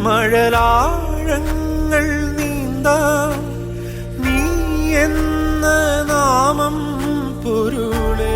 മഴലാഴങ്ങൾ നീന്താം നീ എന്ന നാമം പൊരുളേ.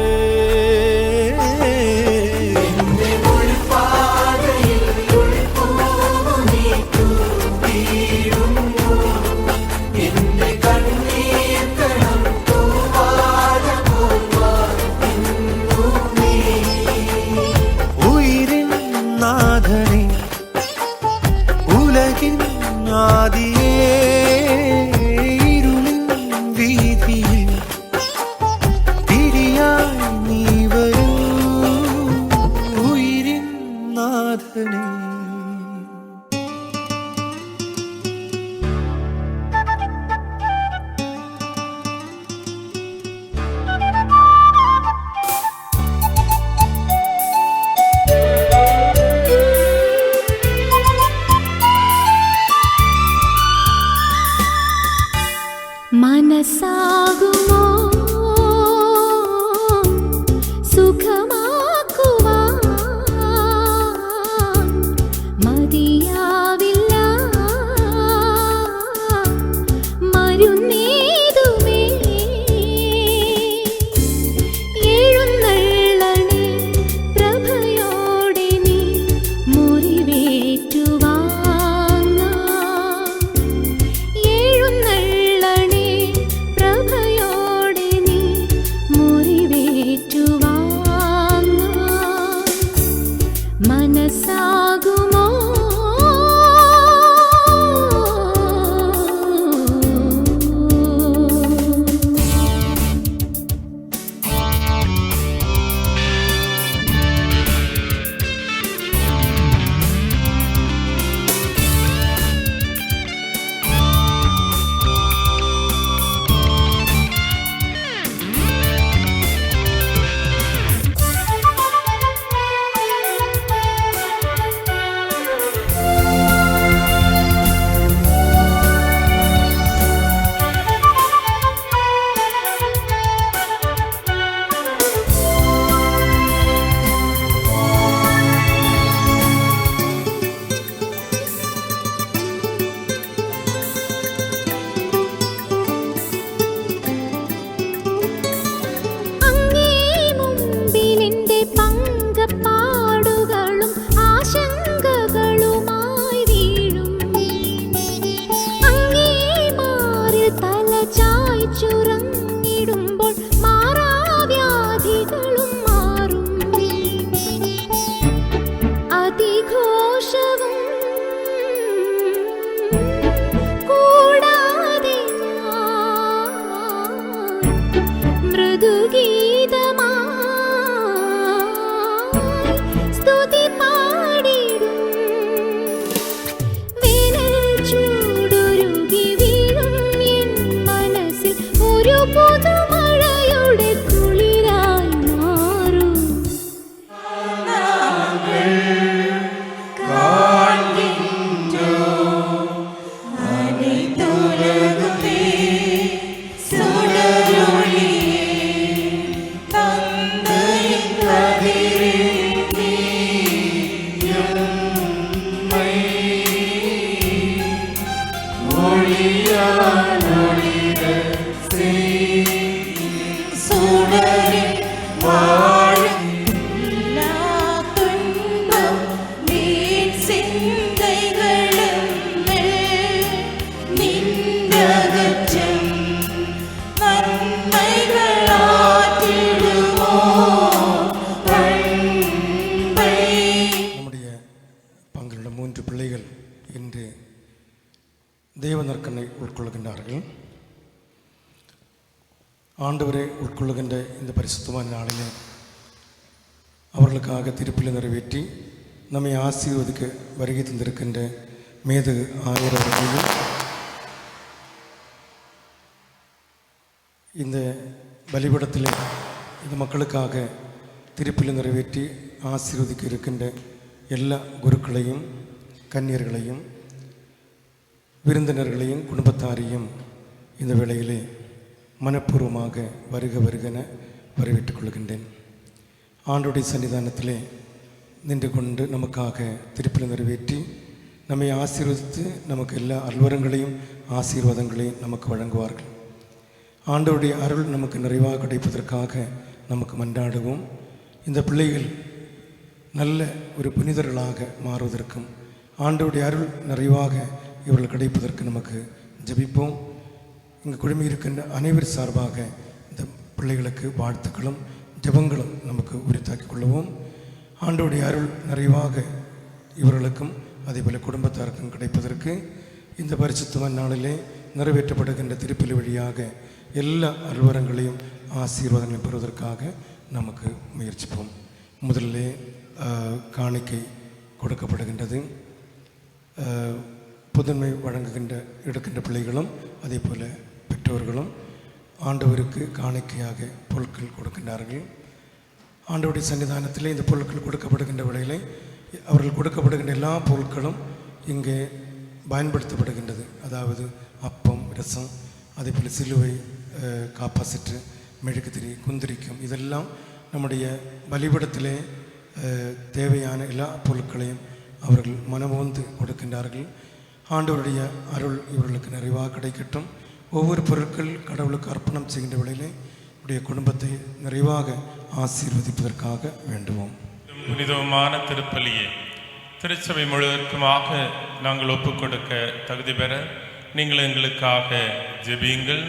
മനസ്സാകുമോ സുഖമാക്കുവാൻ മതിയാവില്ല മരുന്നേതുമേ. എഴുന്നള്ളണേ പ്രഭയോടെ നീ മുറിവേറ്റുവാ. മനസ്സാകുമോ ചുരങ്ങിടുമ്പോൾ മാറാവ്യാധികളും മാറും. അതിഘോഷവും കൂടാതെ മൃദുഗീതമായി സ്തുതി പാടിടും. വേനൽ ചൂടൊരുകി വീഴും എൻ മനസ്സിൽ ഒരു പുതുമഴയുടെ കുളിരായി മാറും. தேவநற்கனை உட்கொள்கின்றார்கள். ஆண்டவரை உட்கொள்ளுகின்ற இந்த பரிசுத்தமான நாளிலே அவர்களுக்காக திருப்பலி நிறைவேற்றி நம்மை ஆசீர்வதிக்க வருகை தந்திருக்கின்ற மேது ஆயரவர்களையும் இந்த பலிபீடத்திலே இந்த மக்களுக்காக திருப்பலி நிறைவேற்றி ஆசீர்வதிக்க இருக்கின்ற எல்லா குருக்களையும் கன்னியர்களையும் விருந்தினர்களையும் குடும்பத்தாரையும் இந்த வேளையிலே மனப்பூர்வமாக வருக வருகென வரவேற்றுக் கொள்கின்றேன். ஆண்டவருடைய சன்னிதானத்திலே நின்று கொண்டு நமக்காக திருப்பலி நிறைவேற்றி நம்மை ஆசீர்வதித்து நமக்கு எல்லா அல்வரங்களையும் ஆசீர்வாதங்களையும் நமக்கு வழங்குவார்கள். ஆண்டவருடைய அருள் நமக்கு நிறைவாக கிடைப்பதற்காக நமக்கு மன்றாடுவோம். இந்த பிள்ளைகள் நல்ல ஒரு புனிதர்களாக மாறுவதற்கும் ஆண்டவருடைய அருள் நிறைவாக இவர்கள் கிடைப்பதற்கு நமக்கு ஜெபிப்போம். இங்கு குழுமி இருக்கின்ற அனைவர் சார்பாக இந்த பிள்ளைகளுக்கு வாழ்த்துக்களும் ஜெபங்களும் நமக்கு உரித்தாக்கிக் கொள்வோம். ஆண்டவருடைய அருள் நிறைவாக இவர்களுக்கும் அதேபோல் குடும்பத்தாருக்கும் கிடைப்பதற்கு இந்த பரிசுத்தமான நாளிலே நிறைவேற்றப்படுகின்ற திருப்பலி வழியாக எல்லா அலுவலங்களையும் ஆசீர்வாதங்களையும் பெறுவதற்காக நமக்கு முயற்சிப்போம். முதலிலே காணிக்கை கொடுக்கப்படுகின்றது. புதுமை எடுக்கின்ற பிள்ளைகளும் அதே போல் பெற்றோர்களும் ஆண்டவருக்கு காணிக்கையாக பொருட்கள் கொடுக்கின்றார்கள். ஆண்டவருடைய சன்னிதானத்திலே இந்த பொருட்கள் கொடுக்கப்படுகின்ற வேளையிலே அவர்கள் கொடுக்கப்படுகின்ற எல்லா பொருட்களும் இங்கே பயன்படுத்தப்படுகின்றது. அதாவது அப்பம், ரசம், அதே போல் சிலுவை, காப்பாசிற்று, மெழுகுதிரி, குந்திரிக்கும், இதெல்லாம் நம்முடைய பலிபீடத்திலே தேவையான எல்லா பொருட்களையும் அவர்கள் மனமோந்து கொடுக்கின்றார்கள். ஆண்டவருடைய அருள் இவர்களுக்கு நிறைவாக கிடைக்கட்டும். ஒவ்வொரு பொருட்கள் கடவுளுக்கு அர்ப்பணம் செய்கின்ற வேளையிலே உடைய குடும்பத்தை நிறைவாக ஆசீர்வதிப்பதற்காக வேண்டுவோம். புனிதமான திருப்பலியை திருச்சபை முழுவதற்குமாக நாங்கள் ஒப்புக் கொடுக்க தகுதி பெற நீங்கள் எங்களுக்காக ஜெபியுங்கள்.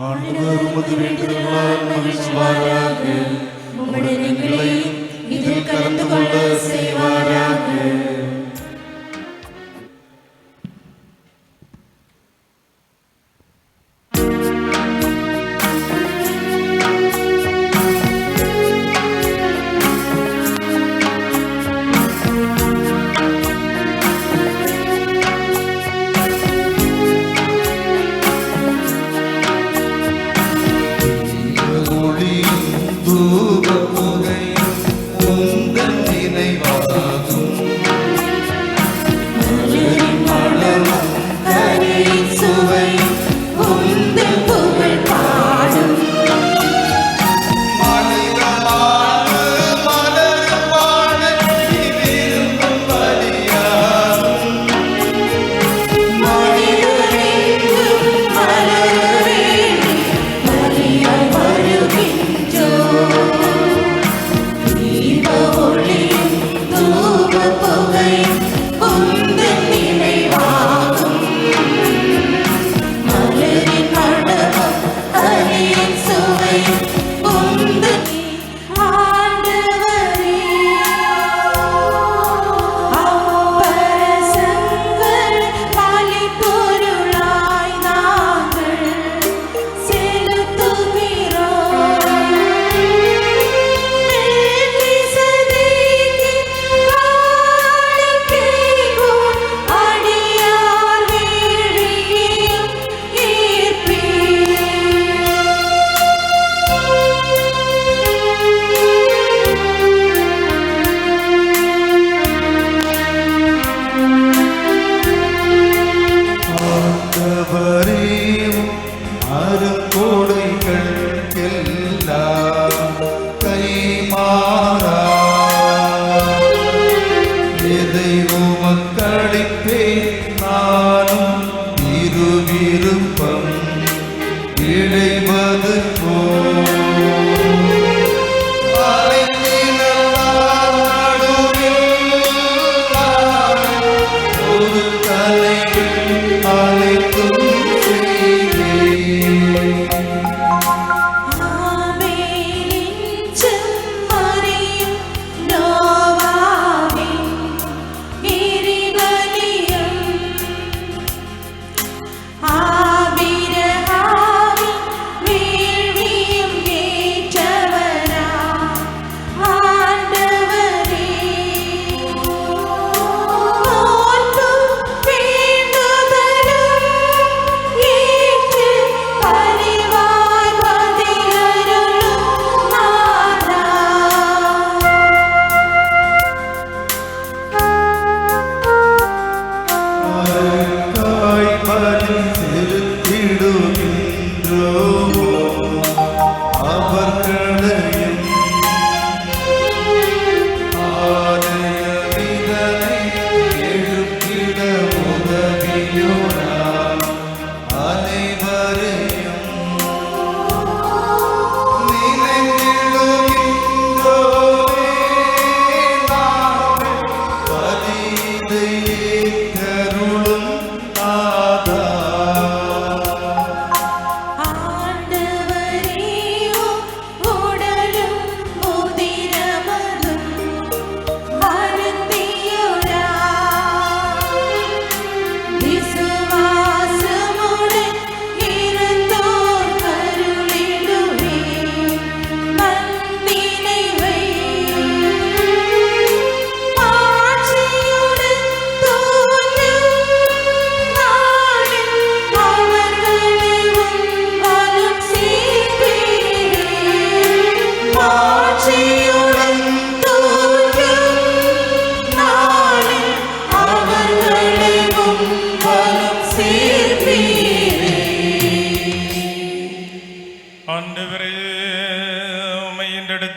ஆண்டவரே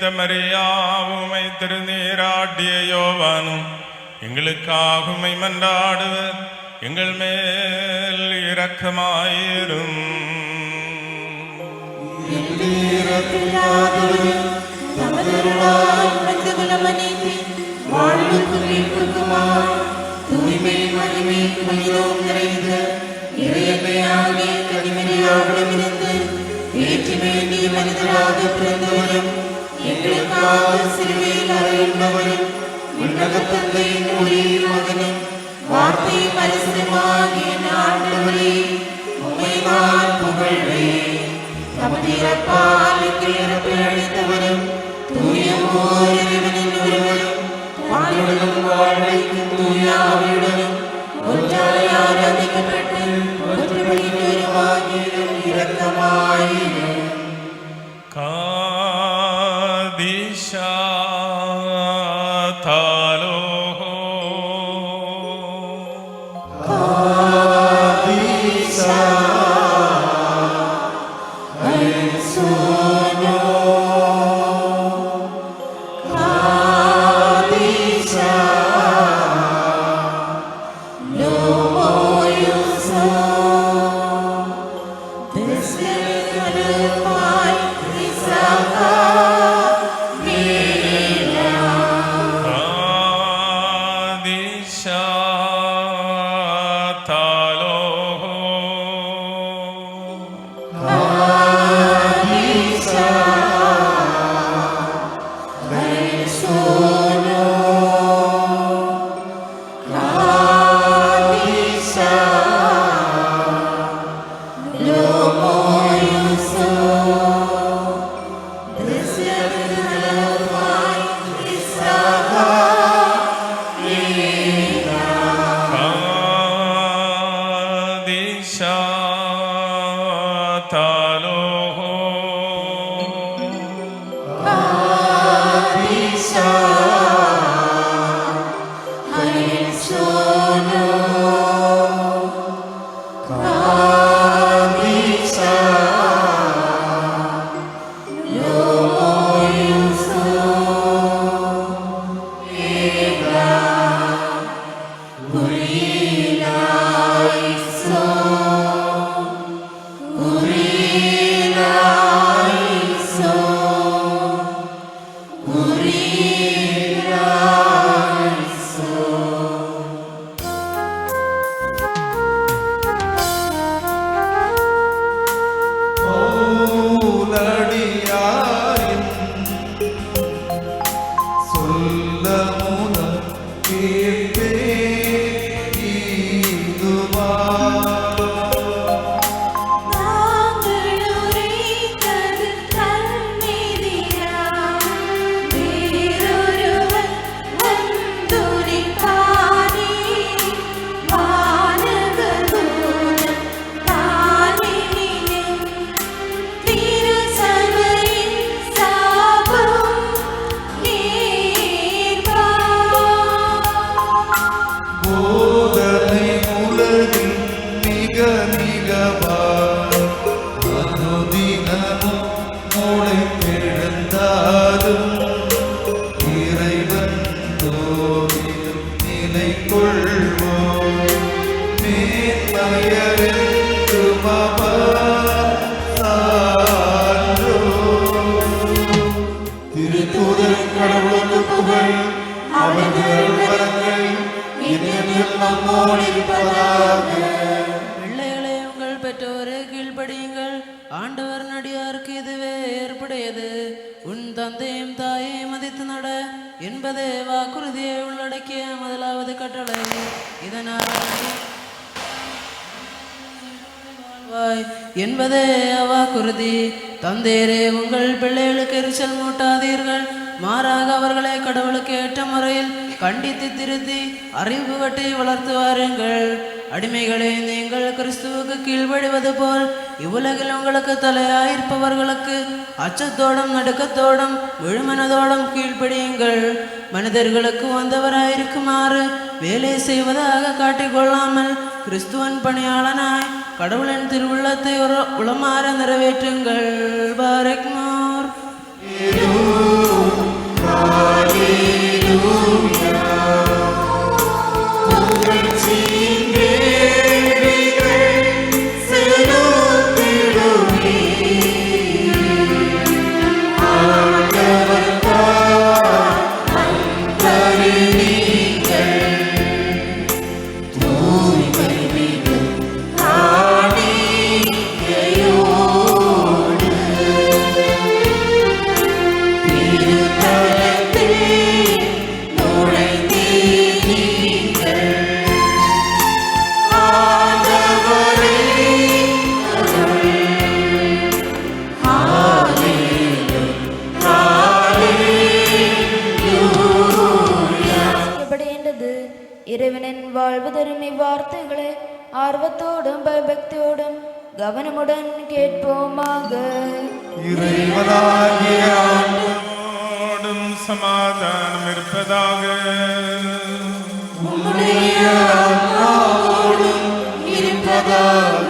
கனியெடுத்த மரியாவுமை திருநீராட்டிய யோவானும் எங்களுக்காகுமை மன்றாடுவர். எங்கள் மேல் இரக்கமாயிரும். தூய்மை மகிமை புனிதம் நிறைந்த இறையன்மையாகிய கனிமரியாவிடமிருந்து ஏற்று வேண்டிய மனிதராக பிறந்தவரும் எங்களுக்காக சிலுவையில் அறையுள்ளவரும் உன்னத தந்தையின் ஒரே மகனும் வார்த்தை பரிசுமாகிய ஆண்டவரே, உம்மை நான் புகழ்வேன். தமது இறப்பால் எங்கள் இறப்பை அளித்தவரும் தூய ஓர் இறைவனின் ஒருவரும் வாழும் வாழ்வைக்கும் தூய ஆவியுடனும் ஒன்றாய் ஆராதிக்கப்பட்டு ஒற்றுமையின் உருவாகியும் இரக்கமாயிரும். காதிஷா தாலோஹோ காதிஷா ஐசோனோ காதிஷா லோமோயுசோ திஸ்லெருபாய் இசாகா மேலா காதிஷா தாலோஹோ காதிஷா ஐசோனோ காதிஷா லோமோயுசோ திஸ்லெருபாய் இசாகா மேலா காதிஷா தாலோஹோ காதிஷா ஐசோனோ காதிஷா லோமோயுசோ மேலா குறிலாயிசோ குறிலாயிசோ குறிலாயிசோ. பவுலடியாரின் சொல்லமுதம் கேட்டே இதுவா நாங்கள் உரைத்தது தன்னிதிராய் வேறொருவன் வந்துரைத்தானே. வானகதூதன் தானெனினும் திருச்சபையின் சாபம் ஏற்பார். போதனை உலகில் மிக மிகவாய் அனுதினமும் முளைத்தெழுந்தாலும் இறைவன் தோதில் நிலை கொள்வோம். மேன்மையரென்றும் அவர் சான்றோ. திருத்தூதர் கடவுளுக்கு புகழ், அவர்கள் வரங்கள் என்றென்றும் நம்மோடு இருப்பதாக. பிள்ளைகளே, உங்கள் பெற்றோரை கீழ்ப்படியுங்கள். ஆண்டவர் நடிகாருக்கு இதுவே ஏற்புடையது. உன் தந்தையும் தாயையும் மதித்து நட என்பதே வாக்குறுதியை உள்ளடக்கிய முதலாவது கட்டளை. இதனால் வாழ்வாய் என்பதே அவ்வாக்குறுதி. தந்தையரே, உங்கள் பிள்ளைகளுக்கு எரிச்சல் மூட்டாதீர்கள். மாறாக அவர்களை கடவுளுக்கு ஏற்ற முறையில் கண்டித்து திருத்தி அறிவு கட்டி வளர்த்து வாருங்கள். அடிமைகளே, நீங்கள் கிறிஸ்துவுக்கு கீழ்ப்படிவது போல் இவ்வுலகில் உங்களுக்கு தலையாயிருப்பவர்களுக்கு அச்சத்தோடும் நடுக்கத்தோடும் முழுமனதோடும் கீழ்ப்படியுங்கள். மனிதர்களுக்கு வந்தவராயிருக்குமாறு வேலை செய்வதாக காட்டிக்கொள்ளாமல் கிறிஸ்துவன் பணியாளனாய் கடவுளின் திருவுள்ளத்தை உளமாற நிறைவேற்றுங்கள். பாரக்மோர். இறைவனின் வாழ்வு தரும் இவ்வார்த்தைகளை ஆர்வத்தோடும் பயபக்தியோடும் கவனமுடன் கேட்போமாக. இறைவனாகிய ஆண்டவரோடும் சமாதானம் இருப்பதாக. உம்முடைய ஆன்மாவோடும் இருப்பதாக.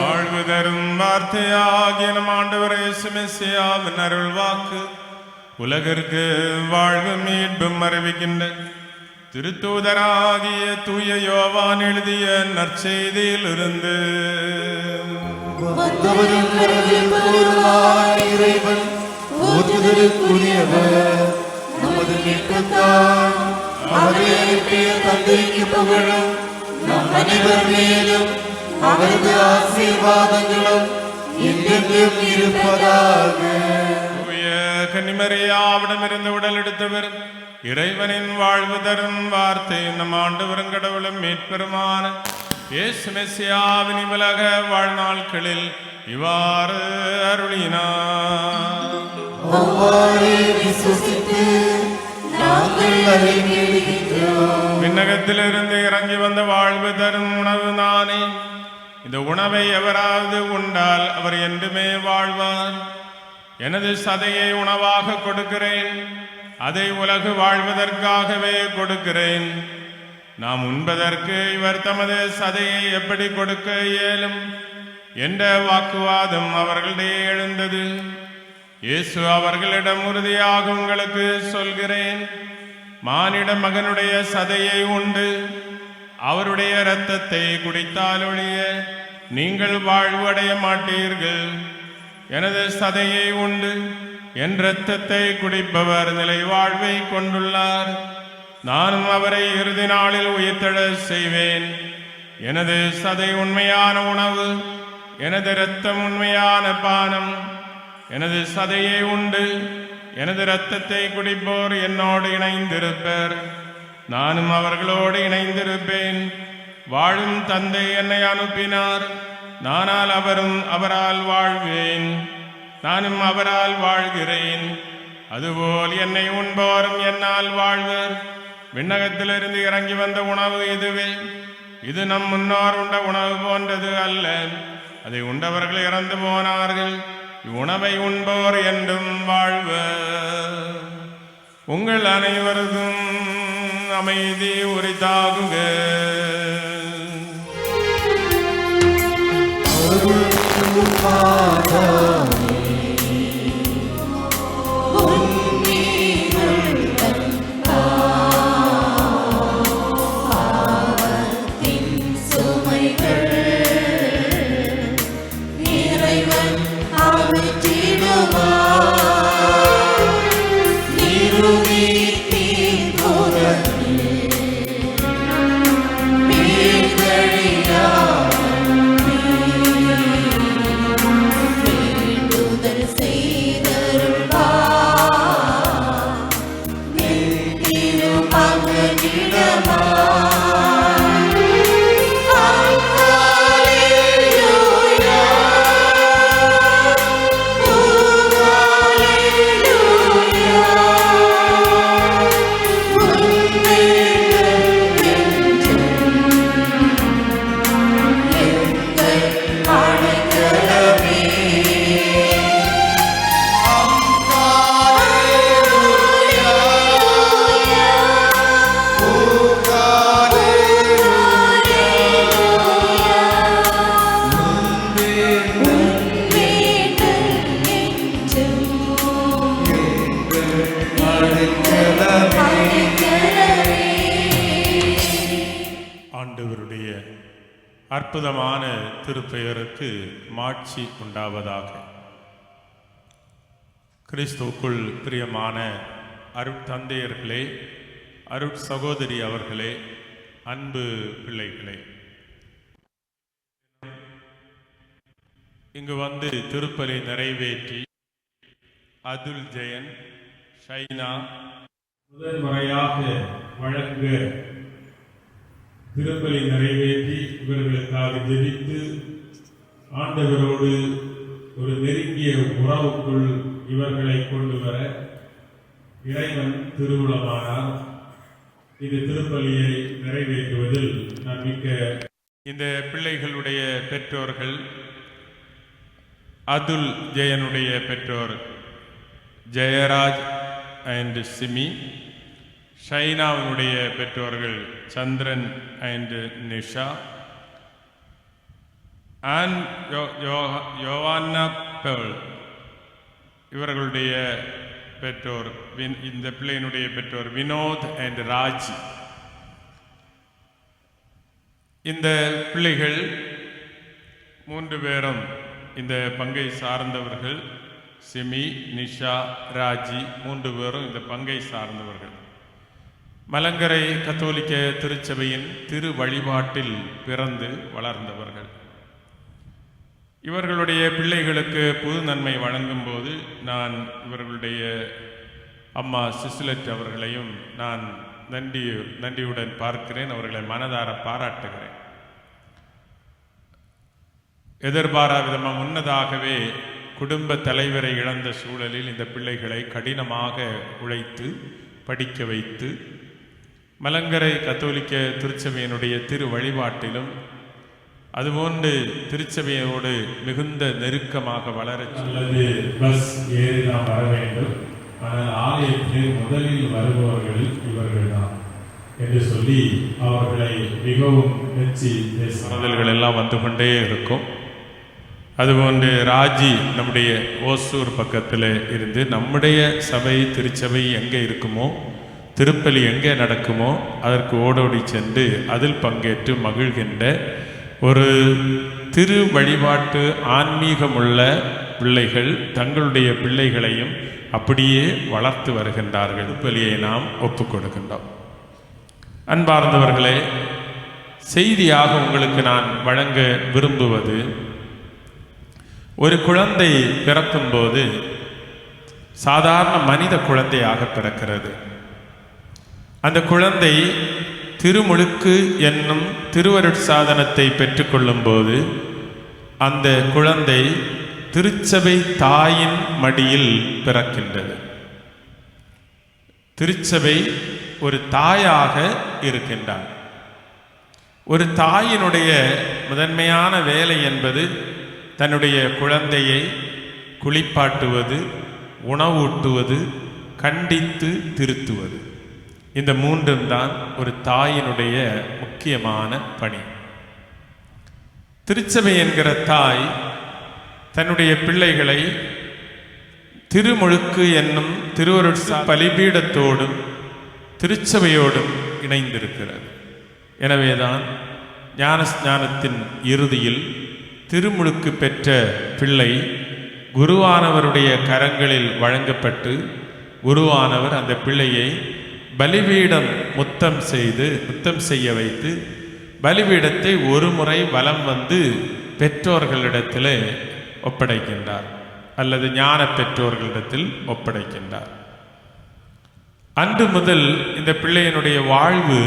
வாழ்வு தரும் வார்த்தையாகிய நம் ஆண்டவர் இயேசு மெசியாவின் அருள் வாக்கு உலகிற்கு வாழ்வு மீட்பும் அறிவிக்கின்ற திருத்தூதராகிய தூய யோவான் எழுதிய நற்செய்தியிலிருந்து. வந்தவரும் வரவேற்போருமாய் இறைவன் போற்றுதலுக்குரியவர். நமது மீட்புக்காய் அவரை அனுப்பிய தந்தைக்கு புகழும். நம் அனைவர் மேலும் அவரது ஆசீர்வாதங்களும் என்றென்றும் இருப்பதாக. தூய கன்னிமரியாவிடமிருந்து உடல் எடுத்தவர் இறைவனின் வாழ்வு தரும் வார்த்தை நம் ஆண்டவரும் கடவுளும் மீட்பெருமான இயேசு மெசியாவின் உலக வாழ்நாட்களில் இவ்வாறு அருளினார். அவ்வாறே விசுவாசித்து நாங்கள் அறிக்கையிடுகின்றோம். விண்ணகத்திலிருந்து இறங்கி வந்த வாழ்வு தரும் உணவு நானே. இந்த உணவை எவராவது உண்டால் அவர் என்றுமே வாழ்வார். எனது சதையை உணவாக கொடுக்கிறேன், அதை உலகு வாழ்வதற்காகவே கொடுக்கிறேன். நாம் உண்பதற்கு இவர் தமது சதையை எப்படி கொடுக்க இயலும் என்ற வாக்குவாதம் அவர்களிடையே எழுந்தது. இயேசு அவர்களிடம் உறுதியாக உங்களுக்கு சொல்கிறேன், மானிட மகனுடைய சதையை உண்டு அவருடைய இரத்தத்தை குடித்தாலொழிய நீங்கள் வாழ்வடைய மாட்டீர்கள். எனது சதையை உண்டு என் இரத்தத்தை குடிப்பவர் நிலை வாழ்வை கொண்டுள்ளார். நானும் அவரை இறுதி நாளில் உயிர்த்தெழச் செய்வேன். எனது சதை உண்மையான உணவு, எனது இரத்தம் உண்மையான பானம். எனது சதையை உண்டு எனது இரத்தத்தை குடிப்போர் என்னோடு இணைந்திருப்பர், நானும் அவர்களோடு இணைந்திருப்பேன். வாழும் தந்தை என்னை அனுப்பினார், நானால் அவரும் அவரால் வாழ்வேன், நானும் அவரால் வாழ்கிறேன். அதுபோல் என்னை உண்போரும் என்னால் வாழ்வர். விண்ணகத்திலிருந்து இறங்கி வந்த உணவு இதுவே. இது நம் முன்னோர் உண்ட உணவு போன்றது அல்ல, அதை உண்டவர்கள் இறந்து போனார்கள். இவ்வுணவை உண்போர் என்றும் வாழ்வர். உங்கள் அனைவருக்கும் அமைதி உரித்தாகுக. அற்புதமான திருப்பெயருக்கு மாட்சி உண்டாவதாக. கிறிஸ்துவுக்குள் பிரியமான அருட்தந்தையர்களே, அருட்சகோதரி அவர்களே, அன்பு பிள்ளைகளே, இங்கு வந்து திருப்பலி நிறைவேற்றி அதுல் ஜெயன், ஷைனா முதல் முறையாக வழங்க திருப்பலி நிறைவேற்றி இவர்களுக்காக ஜெபித்து ஆண்டவரோடு ஒரு நெருங்கிய உறவுக்குள் இவர்களை கொண்டு வர இறைவன் திருவுளமானார். இந்த திருப்பலியை நிறைவேற்றுவதில் நான் மிக்க இந்த பிள்ளைகளுடைய பெற்றோர்கள் அதுல் ஜெயனுடைய பெற்றோர் ஜெயராஜ் அண்ட் சிமி, ஷைனாவினுடைய பெற்றோர்கள் சந்திரன் அண்ட் நிஷா, அண்ட் யோவான்னா பெல் இவர்களுடைய பெற்றோர், இந்த பிள்ளையினுடைய பெற்றோர் வினோத் அண்ட் ராஜ். இந்த பிள்ளைகள் 3 பேரும் இந்த பங்கை சார்ந்தவர்கள். சிமி, நிஷா, ராஜி 3 பேரும் இந்த பங்கை சார்ந்தவர்கள். மலங்கரை கத்தோலிக்க திருச்சபையின் திரு வழிபாட்டில் பிறந்து வளர்ந்தவர்கள். இவர்களுடைய பிள்ளைகளுக்கு புது நன்மை வழங்கும் போது நான் இவர்களுடைய அம்மா சிசுலட் அவர்களையும் நான் நன்றியுடன் பார்க்கிறேன். அவர்களை மனதார பாராட்டுகிறேன். எதிர்பாரா விதமாக முன்னதாகவே குடும்ப தலைவரை இழந்த சூழலில் இந்த பிள்ளைகளை கடினமாக உழைத்து படிக்க வைத்து மலங்கரை கத்தோலிக்க திருச்சபையினுடைய திரு வழிபாட்டிலும் அதுபோன்று திருச்சபையோடு மிகுந்த நெருக்கமாக வளர அல்லது பஸ் ஏறி நாம் வர வேண்டும், ஆனால் ஆலயத்தில் முதலில் வருபவர்கள் இவர்கள் தான் என்று சொல்லி அவர்களை மிகவும் மெச்சி பேசுதல்கள் எல்லாம் வந்து கொண்டே இருக்கும். அதுபோன்று ராஜி நம்முடைய ஓசூர் பக்கத்தில் இருந்து நம்முடைய சபை திருச்சபை எங்கே இருக்குமோ, திருப்பலி எங்கே நடக்குமோ அதற்கு ஓடோடி சென்று அதில் பங்கேற்று மகிழ்கின்ற ஒரு திரு வழிபாட்டு ஆன்மீகமுள்ள பிள்ளைகள் தங்களுடைய பிள்ளைகளையும் அப்படியே வளர்த்து வருகின்றார்கள். திருப்பலியை நாம் ஒப்புக் கொடுக்கின்றோம். அன்பார்ந்தவர்களே, செய்தியாக உங்களுக்கு நான் வழங்க விரும்புவது, ஒரு குழந்தை பிறக்கும்போது சாதாரண மனித குழந்தையாக பிறக்கிறது. அந்த குழந்தை திருமுழுக்கு என்னும் திருவருட்சாதனத்தை பெற்றுக்கொள்ளும் போது அந்த குழந்தை திருச்சபை தாயின் மடியில் பிறக்கின்றது. திருச்சபை ஒரு தாயாக இருக்கின்றார். ஒரு தாயினுடைய முதன்மையான வேலை என்பது தன்னுடைய குழந்தையை குளிப்பாட்டுவது, உணவூட்டுவது, கண்டித்து திருத்துவது. இந்த 3 தான் ஒரு தாயினுடைய முக்கியமான பணி. திருச்சபை என்கிற தாய் தன்னுடைய பிள்ளைகளை திருமுழுக்கு என்னும் திருவருட்சா பலிபீடத்தோடும் திருச்சபையோடும் இணைந்திருக்கிறது. எனவேதான் ஞானஸ்நானத்தின் இறுதியில் திருமுழுக்கு பெற்ற பிள்ளை குருவானவருடைய கரங்களில் வழங்கப்பட்டு குருவானவர் அந்த பிள்ளையை பலிபீடம் முத்தம் செய்ய வைத்து பலிபீடத்தை ஒரு முறை வலம் வந்து பெற்றோர்களிடத்தில் ஒப்படைக்கின்றார் அல்லது ஞான பெற்றோர்களிடத்தில் ஒப்படைக்கின்றார். அன்று முதல் இந்த பிள்ளையினுடைய வாழ்வு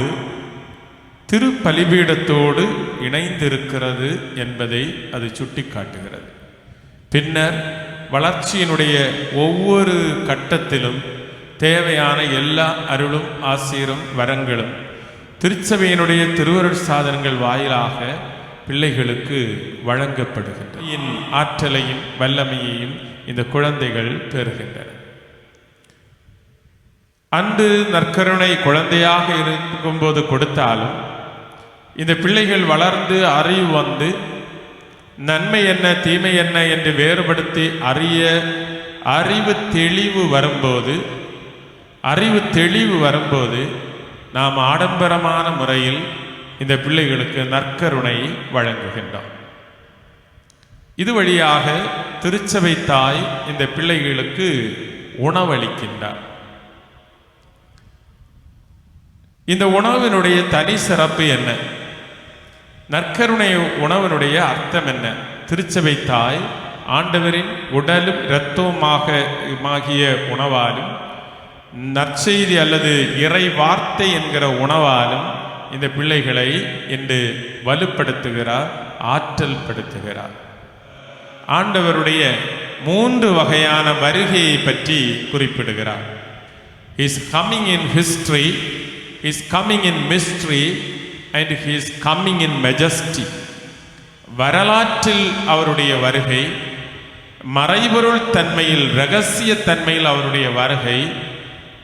திரு பலிபீடத்தோடு இணைந்திருக்கிறது என்பதை அது சுட்டி காட்டுகிறது. பின்னர் வளர்ச்சியினுடைய ஒவ்வொரு கட்டத்திலும் தேவையான எல்லா அருளும் ஆசீரும் வரங்களும் திருச்சபையினுடைய திருவருட் சாதனங்கள் வாயிலாக பிள்ளைகளுக்கு வழங்கப்படுகின்றன. ஆற்றலையும் வல்லமையையும் இந்த குழந்தைகள் பெறுகின்றன. அன்று நற்கருணை குழந்தையாக இருக்கும்போது கொடுத்தாலும் இந்த பிள்ளைகள் வளர்ந்து அறிவு வந்து நன்மை என்ன தீமை என்ன என்று வேறுபடுத்தி அறிவு தெளிவு வரும்போது நாம் ஆடம்பரமான முறையில் இந்த பிள்ளைகளுக்கு நற்கருணை வழங்குகின்றார். இது வழியாக திருச்சபை தாய் இந்த பிள்ளைகளுக்கு உணவளிக்கின்றார். இந்த உணவினுடைய தனி சிறப்பு என்ன? நற்கருணை உணவினுடைய அர்த்தம் என்ன? திருச்சபை தாய் ஆண்டவரின் உடலும் இரத்தவுமாகிய உணவாலும் நற்செய்தி அல்லது இறை வார்த்தை என்கிற உணவாலும் இந்த பிள்ளைகளை இன்று வலுப்படுத்துகிறார், ஆற்றல் படுத்துகிறார். ஆண்டவருடைய 3 வகையான வருகையை பற்றி குறிப்பிடுகிறார். Is coming in history, is coming in mystery and his coming in majesty. வரலாற்றில் அவருடைய வருகை, மறைபொருள் தன்மையில் இரகசிய தன்மையில் அவருடைய வருகை,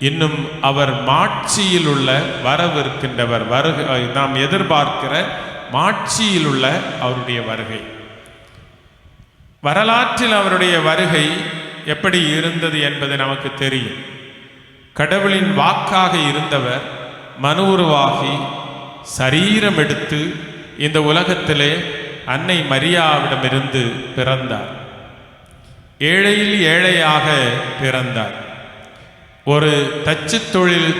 இன்னும் அவர் மாட்சியில் உள்ள வரவிருக்கின்றவர் வருகை, நாம் எதிர்பார்க்கிற மாட்சியில் உள்ள அவருடைய வருகை. வரலாற்றில் அவருடைய வருகை எப்படி இருந்தது என்பது நமக்கு தெரியும். கடவுளின் வாக்காக இருந்தவர் மனு உருவாகி சரீரம் எடுத்து இந்த உலகத்திலே அன்னை மரியாவிடமிருந்து பிறந்தார். ஏழையில் ஏழையாக பிறந்தார். ஒரு தச்சு தொழில்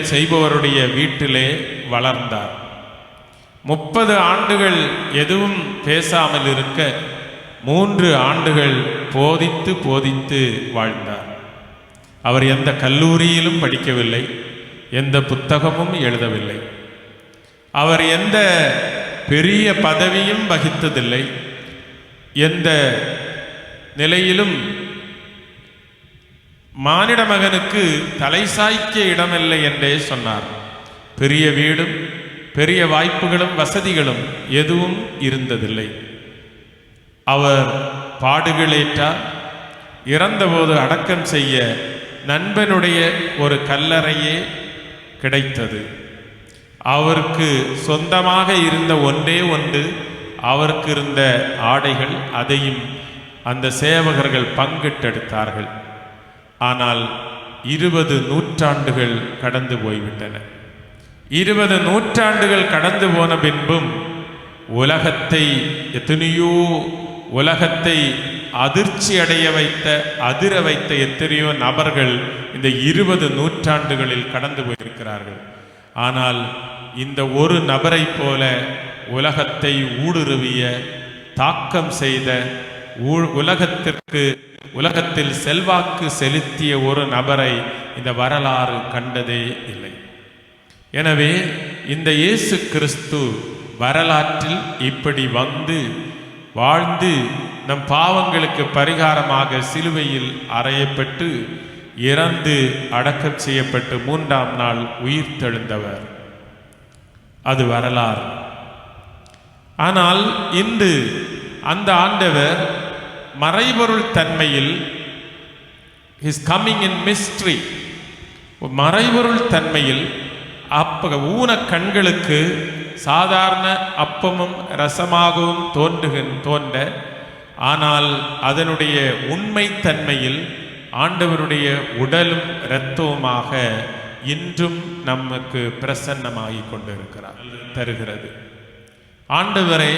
செய்பவருடைய வீட்டிலே வளர்ந்தார். 30 ஆண்டுகள் எதுவும் பேசாமல் இருக்க 3 ஆண்டுகள் போதித்து வாழ்ந்தார். அவர் எந்த கல்லூரியிலும் படிக்கவில்லை, எந்த புத்தகமும் எழுதவில்லை, அவர் எந்த பெரிய பதவியும் வகித்ததில்லை, எந்த நிலையிலும் மானிட மகனுக்கு தலை சாய்க்க இடமில்லை என்றே சொன்னார். பெரிய வீடும் பெரிய வாய்ப்புகளும் வசதிகளும் எதுவும் இருந்ததில்லை. அவர் பாடுகளேற்றார். இறந்தபோது அடக்கம் செய்ய நண்பனுடைய ஒரு கல்லறையே கிடைத்தது. அவருக்கு சொந்தமாக இருந்த ஒன்றே ஒன்று அவருக்கு இருந்த ஆடைகள், அதையும் அந்த சேவகர்கள் பங்கிட்டெடுத்தார்கள். ஆனால் 20 நூற்றாண்டுகள் கடந்து போய்விட்டன. 20 நூற்றாண்டுகள் கடந்து போன பின்பும் உலகத்தை அதிர்ச்சி அடைய வைத்த, அதிர வைத்த எத்தனையோ நபர்கள் இந்த 20 நூற்றாண்டுகளில் கடந்து போயிருக்கிறார்கள். ஆனால் இந்த ஒரு நபரை போல உலகத்தை ஊடுருவிய, தாக்கம் செய்த, உலகத்தில் செல்வாக்கு செலுத்திய ஒரு நபரை இந்த வரலாறு கண்டதே இல்லை. எனவே இந்த இயேசு கிறிஸ்து வரலாற்றில் இப்படி வந்து வாழ்ந்து நம் பாவங்களுக்கு பரிகாரமாக சிலுவையில் அறையப்பட்டு இறந்து அடக்கம் செய்யப்பட்டு 3ஆம் நாள் உயிர் தெழுந்தவர். அது வரலாறு. ஆனால் இன்று அந்த ஆண்டவர் மறைபொருள் தன்மையில், ஹிஸ் கம்மிங் இன் மிஸ்ட்ரி, மறைபொருள் தன்மையில் ஊன கண்களுக்கு சாதாரண அப்பமும் ரசமாகவும் தோன்ற, ஆனால் அதனுடைய உண்மை தன்மையில் ஆண்டவருடைய உடலும் இரத்தவுமாக இன்றும் நமக்கு பிரசன்னமாகிக் கொண்டிருக்கிறார், தருகிறது. ஆண்டவரே,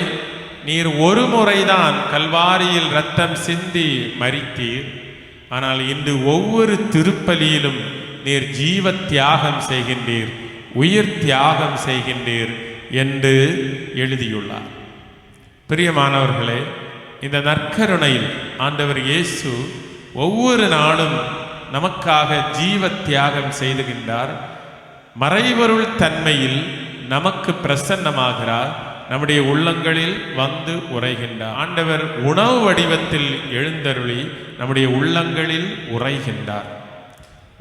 நீர் ஒரு முறைதான் கல்வாரியில் இரத்தம் சிந்தி மரித்தீர். ஆனால் இன்று ஒவ்வொரு திருப்பலியிலும் நீர் ஜீவ தியாகம் செய்கின்றீர், உயிர் தியாகம் செய்கின்றீர் என்று எழுதியுள்ளார். பிரியமானவர்களே, இந்த நற்கருணையில் ஆண்டவர் இயேசு ஒவ்வொரு நாளும் நமக்காக ஜீவ தியாகம் செய்துகின்றார். மறைபொருள் தன்மையில் நமக்கு பிரசன்னமாகிறார், நம்முடைய உள்ளங்களில் வந்து உரைகின்றார். ஆண்டவர் உணவு வடிவத்தில் எழுந்தருளி நம்முடைய உள்ளங்களில் உரைகின்றார்.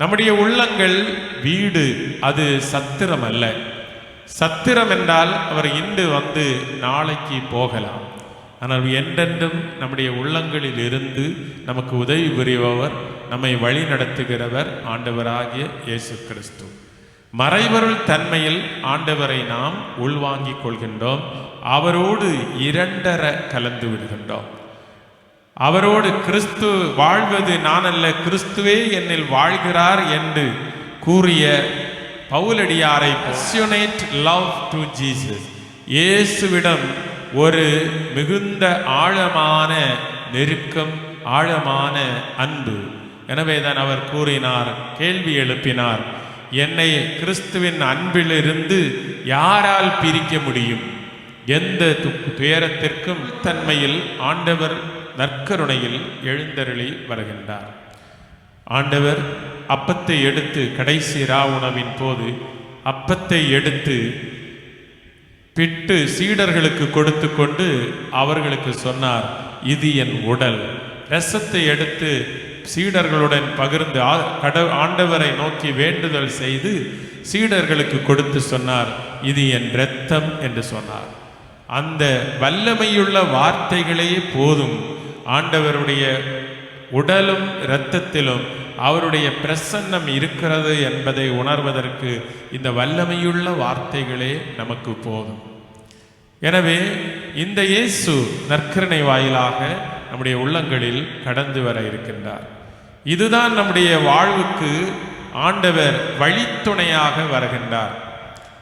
நம்முடைய உள்ளங்கள் வீடு, அது சத்திரம் அல்ல. சத்திரம் என்றால் அவர் இன்று வந்து நாளைக்கு போகலாம். ஆனால் என்றென்றும் நம்முடைய உள்ளங்களில் இருந்து நமக்கு உதவி புரிபவர், நம்மை வழி நடத்துகிறவர் ஆண்டவராகிய இயேசு கிறிஸ்து. மறைபொருள் தன்மையில் ஆண்டவரை நாம் உள்வாங்கிக் கொள்கின்றோம். அவரோடு இரண்டர கலந்து விடுகின்றோம். அவரோடு கிறிஸ்து வாழ்வது நான் அல்ல, கிறிஸ்துவே என்னில் வாழ்கிறார் என்று கூறிய பவுலடியாரை passionate love to Jesus, இயேசுவிடம் ஒரு மிகுந்த ஆழமான நெருக்கம், ஆழமான அன்பு. எனவேதான் அவர் கூறினார், கேள்வி எழுப்பினார், என்னை கிறிஸ்துவின் அன்பிலிருந்து யாரால் பிரிக்க முடியும்? எந்த துயரத்திற்கும் தன்மையில் ஆண்டவர் நற்கருணையில் எழுந்தருளி வருகின்றார். ஆண்டவர் அப்பத்தை எடுத்து, கடைசி உணவின் போது அப்பத்தை எடுத்து பிட்டு சீடர்களுக்கு கொடுத்து கொண்டு அவர்களுக்கு சொன்னார், இது என் உடல். இரசத்தை எடுத்து சீடர்களுடன் பகிர்ந்து ஆண்டவரை நோக்கி வேண்டுதல் செய்து சீடர்களுக்கு கொடுத்து சொன்னார், இது என் இரத்தம் என்று சொன்னார். அந்த வல்லமையுள்ள வார்த்தைகளே போதும் ஆண்டவருடைய உடலும் இரத்தத்திலும் அவருடைய பிரசன்னம் இருக்கிறது என்பதை உணர்வதற்கு இந்த வல்லமையுள்ள வார்த்தைகளே நமக்கு போதும். எனவே இந்த இயேசு நற்கருணை வாயிலாக நம்முடைய உள்ளங்களில் கடந்து வர இருக்கின்றார். இதுதான் நம்முடைய வாழ்வுக்கு ஆண்டவர் வழித்துணையாக வருகின்றார்.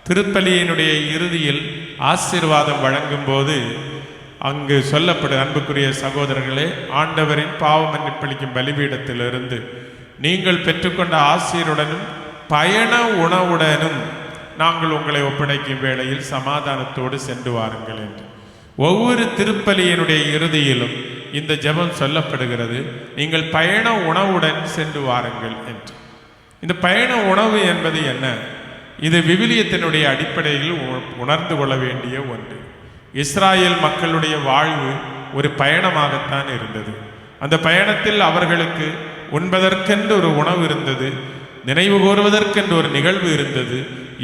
திருப்பலியினுடைய இறுதியில் ஆசீர்வாதம் வழங்கும் போது அங்கு சொல்லப்படும், அன்புக்குரிய சகோதரர்களே, ஆண்டவரின் பாவ மன்னிப்பளிக்கும் பலிபீடத்திலிருந்து நீங்கள் பெற்றுக்கொண்ட ஆசீருடனும் பயண உணவுடனும் நாங்கள் உங்களை ஒப்படைக்கும் வேளையில் சமாதானத்தோடு சென்று வாருங்கள் என்று ஒவ்வொரு திருப்பலியினுடைய இறுதியிலும் இந்த ஜெபம் சொல்லப்படுகிறது, நீங்கள் பயண உணவுடன் சென்று வாருங்கள் என்று. இந்த பயண உணவு என்பது என்ன? இது விவிலியத்தினுடைய அடிப்படையில் உணர்ந்து கொள்ள வேண்டிய ஒன்று. இஸ்ராயேல் மக்களுடைய வாழ்வு ஒரு பயணமாகத்தான் இருந்தது. அந்த பயணத்தில் அவர்களுக்கு உண்பதற்கென்று ஒரு உணவு இருந்தது, நினைவு கூறுவதற்கென்று ஒரு நிகழ்வு இருந்தது,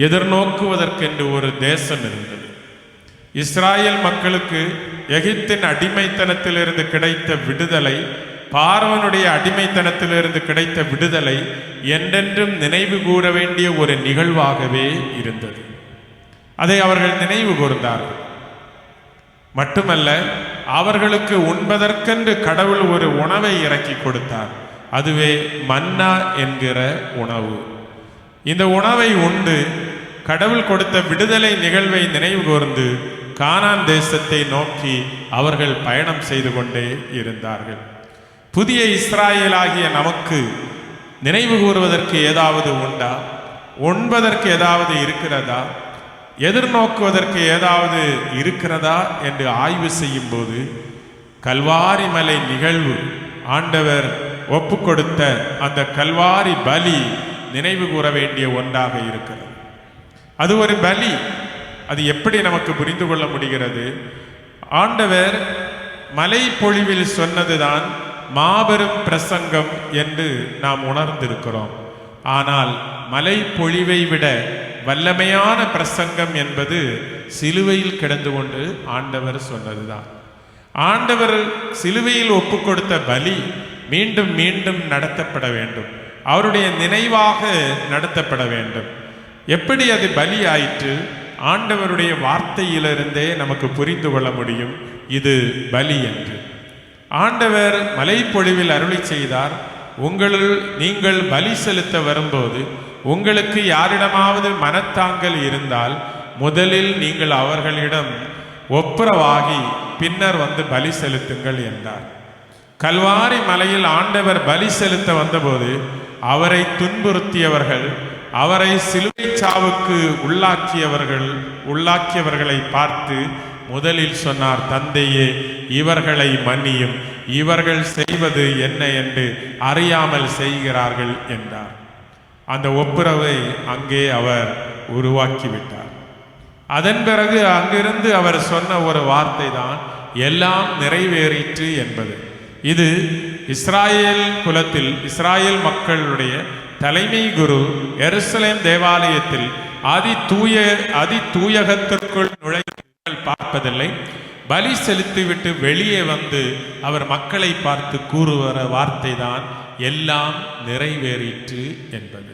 எதிர்நோக்குவதற்கென்று ஒரு தேசம் இருந்தது. இஸ்ராயேல் மக்களுக்கு எகிப்தின் அடிமைத்தனத்திலிருந்து கிடைத்த விடுதலை, பார்வனுடைய அடிமைத்தனத்திலிருந்து கிடைத்த விடுதலை என்றென்றும் நினைவு கூற வேண்டிய ஒரு நிகழ்வாகவே இருந்தது. அதை அவர்கள் நினைவு கூர்ந்தார்கள். மட்டுமல்ல, அவர்களுக்கு உண்பதற்கென்று கடவுள் ஒரு உணவை இறக்கி கொடுத்தார். அதுவே மன்னா என்கிற உணவு. இந்த உணவை உண்டு கடவுள் கொடுத்த விடுதலை நிகழ்வை நினைவு கூர்ந்து கானான் தேசத்தை நோக்கி அவர்கள் பயணம் செய்து கொண்டே இருந்தார்கள். புதிய இஸ்ராயேலாகிய நமக்கு நினைவு கூறுவதற்கு ஏதாவது உண்டா? உண்பதற்கு ஏதாவது இருக்கிறதா? எதிர்நோக்குவதற்கு ஏதாவது இருக்கிறதா என்று ஆய்வு செய்யும் போது கல்வாரி மலை நிகழ்வு, ஆண்டவர் ஒப்பு கொடுத்த அந்த கல்வாரி பலி நினைவு கூற வேண்டிய ஒன்றாக இருக்கிறது. அது ஒரு பலி. அது எப்படி நமக்கு புரிந்து கொள்ள முடிகிறது? ஆண்டவர் மலை பொழிவில் சொன்னதுதான் மாபெரும் பிரசங்கம் என்று நாம் உணர்ந்திருக்கிறோம். ஆனால் மலை பொழிவை விட வல்லமையான பிரசங்கம் என்பது சிலுவையில் கிடந்து கொண்டு ஆண்டவர் சொன்னதுதான். ஆண்டவர் சிலுவையில் ஒப்பு கொடுத்த பலி மீண்டும் மீண்டும் நடத்தப்பட வேண்டும், அவருடைய நினைவாக நடத்தப்பட வேண்டும். எப்படி அது பலி ஆயிற்று? ஆண்டவருடைய வார்த்தையிலிருந்தே நமக்கு புரிந்து கொள்ள முடியும் இது பலி என்று. ஆண்டவர் மலைப்பொழிவில் அருளி செய்தார், நீங்கள் பலி செலுத்த வரும்போது உங்களுக்கு யாரிடமாவது மனத்தாங்கல் இருந்தால் முதலில் நீங்கள் அவர்களிடம் ஒப்புரவாகி பின்னர் வந்து பலி செலுத்துங்கள் என்றார். கல்வாரி மலையில் ஆண்டவர் பலி செலுத்த வந்தபோது அவரை துன்புறுத்தியவர்கள், அவரை சிலுவை சாவுக்கு உள்ளாக்கியவர்களை பார்த்து முதலில் சொன்னார், தந்தையே இவர்களை மன்னியும், இவர்கள் செய்வது என்ன என்று அறியாமல் செய்கிறார்கள் என்றார். அந்த ஒப்புரவை அங்கே அவர் உருவாக்கிவிட்டார். அதன் பிறகு அங்கிருந்து அவர் சொன்ன ஒரு வார்த்தை தான் எல்லாம் நிறைவேறிற்று என்பது. இது இஸ்ராயேல் குலத்தில் இஸ்ராயேல் மக்களுடைய தலைமை குரு எருசலேம் தேவாலயத்தில் அதிதூயகத்திற்குள் நுழைகள் பார்ப்பதில்லை, பலி செலுத்திவிட்டு வெளியே வந்து அவர் மக்களை பார்த்து கூறுகிற வார்த்தை தான் எல்லாம் நிறைவேறிற்று என்பது.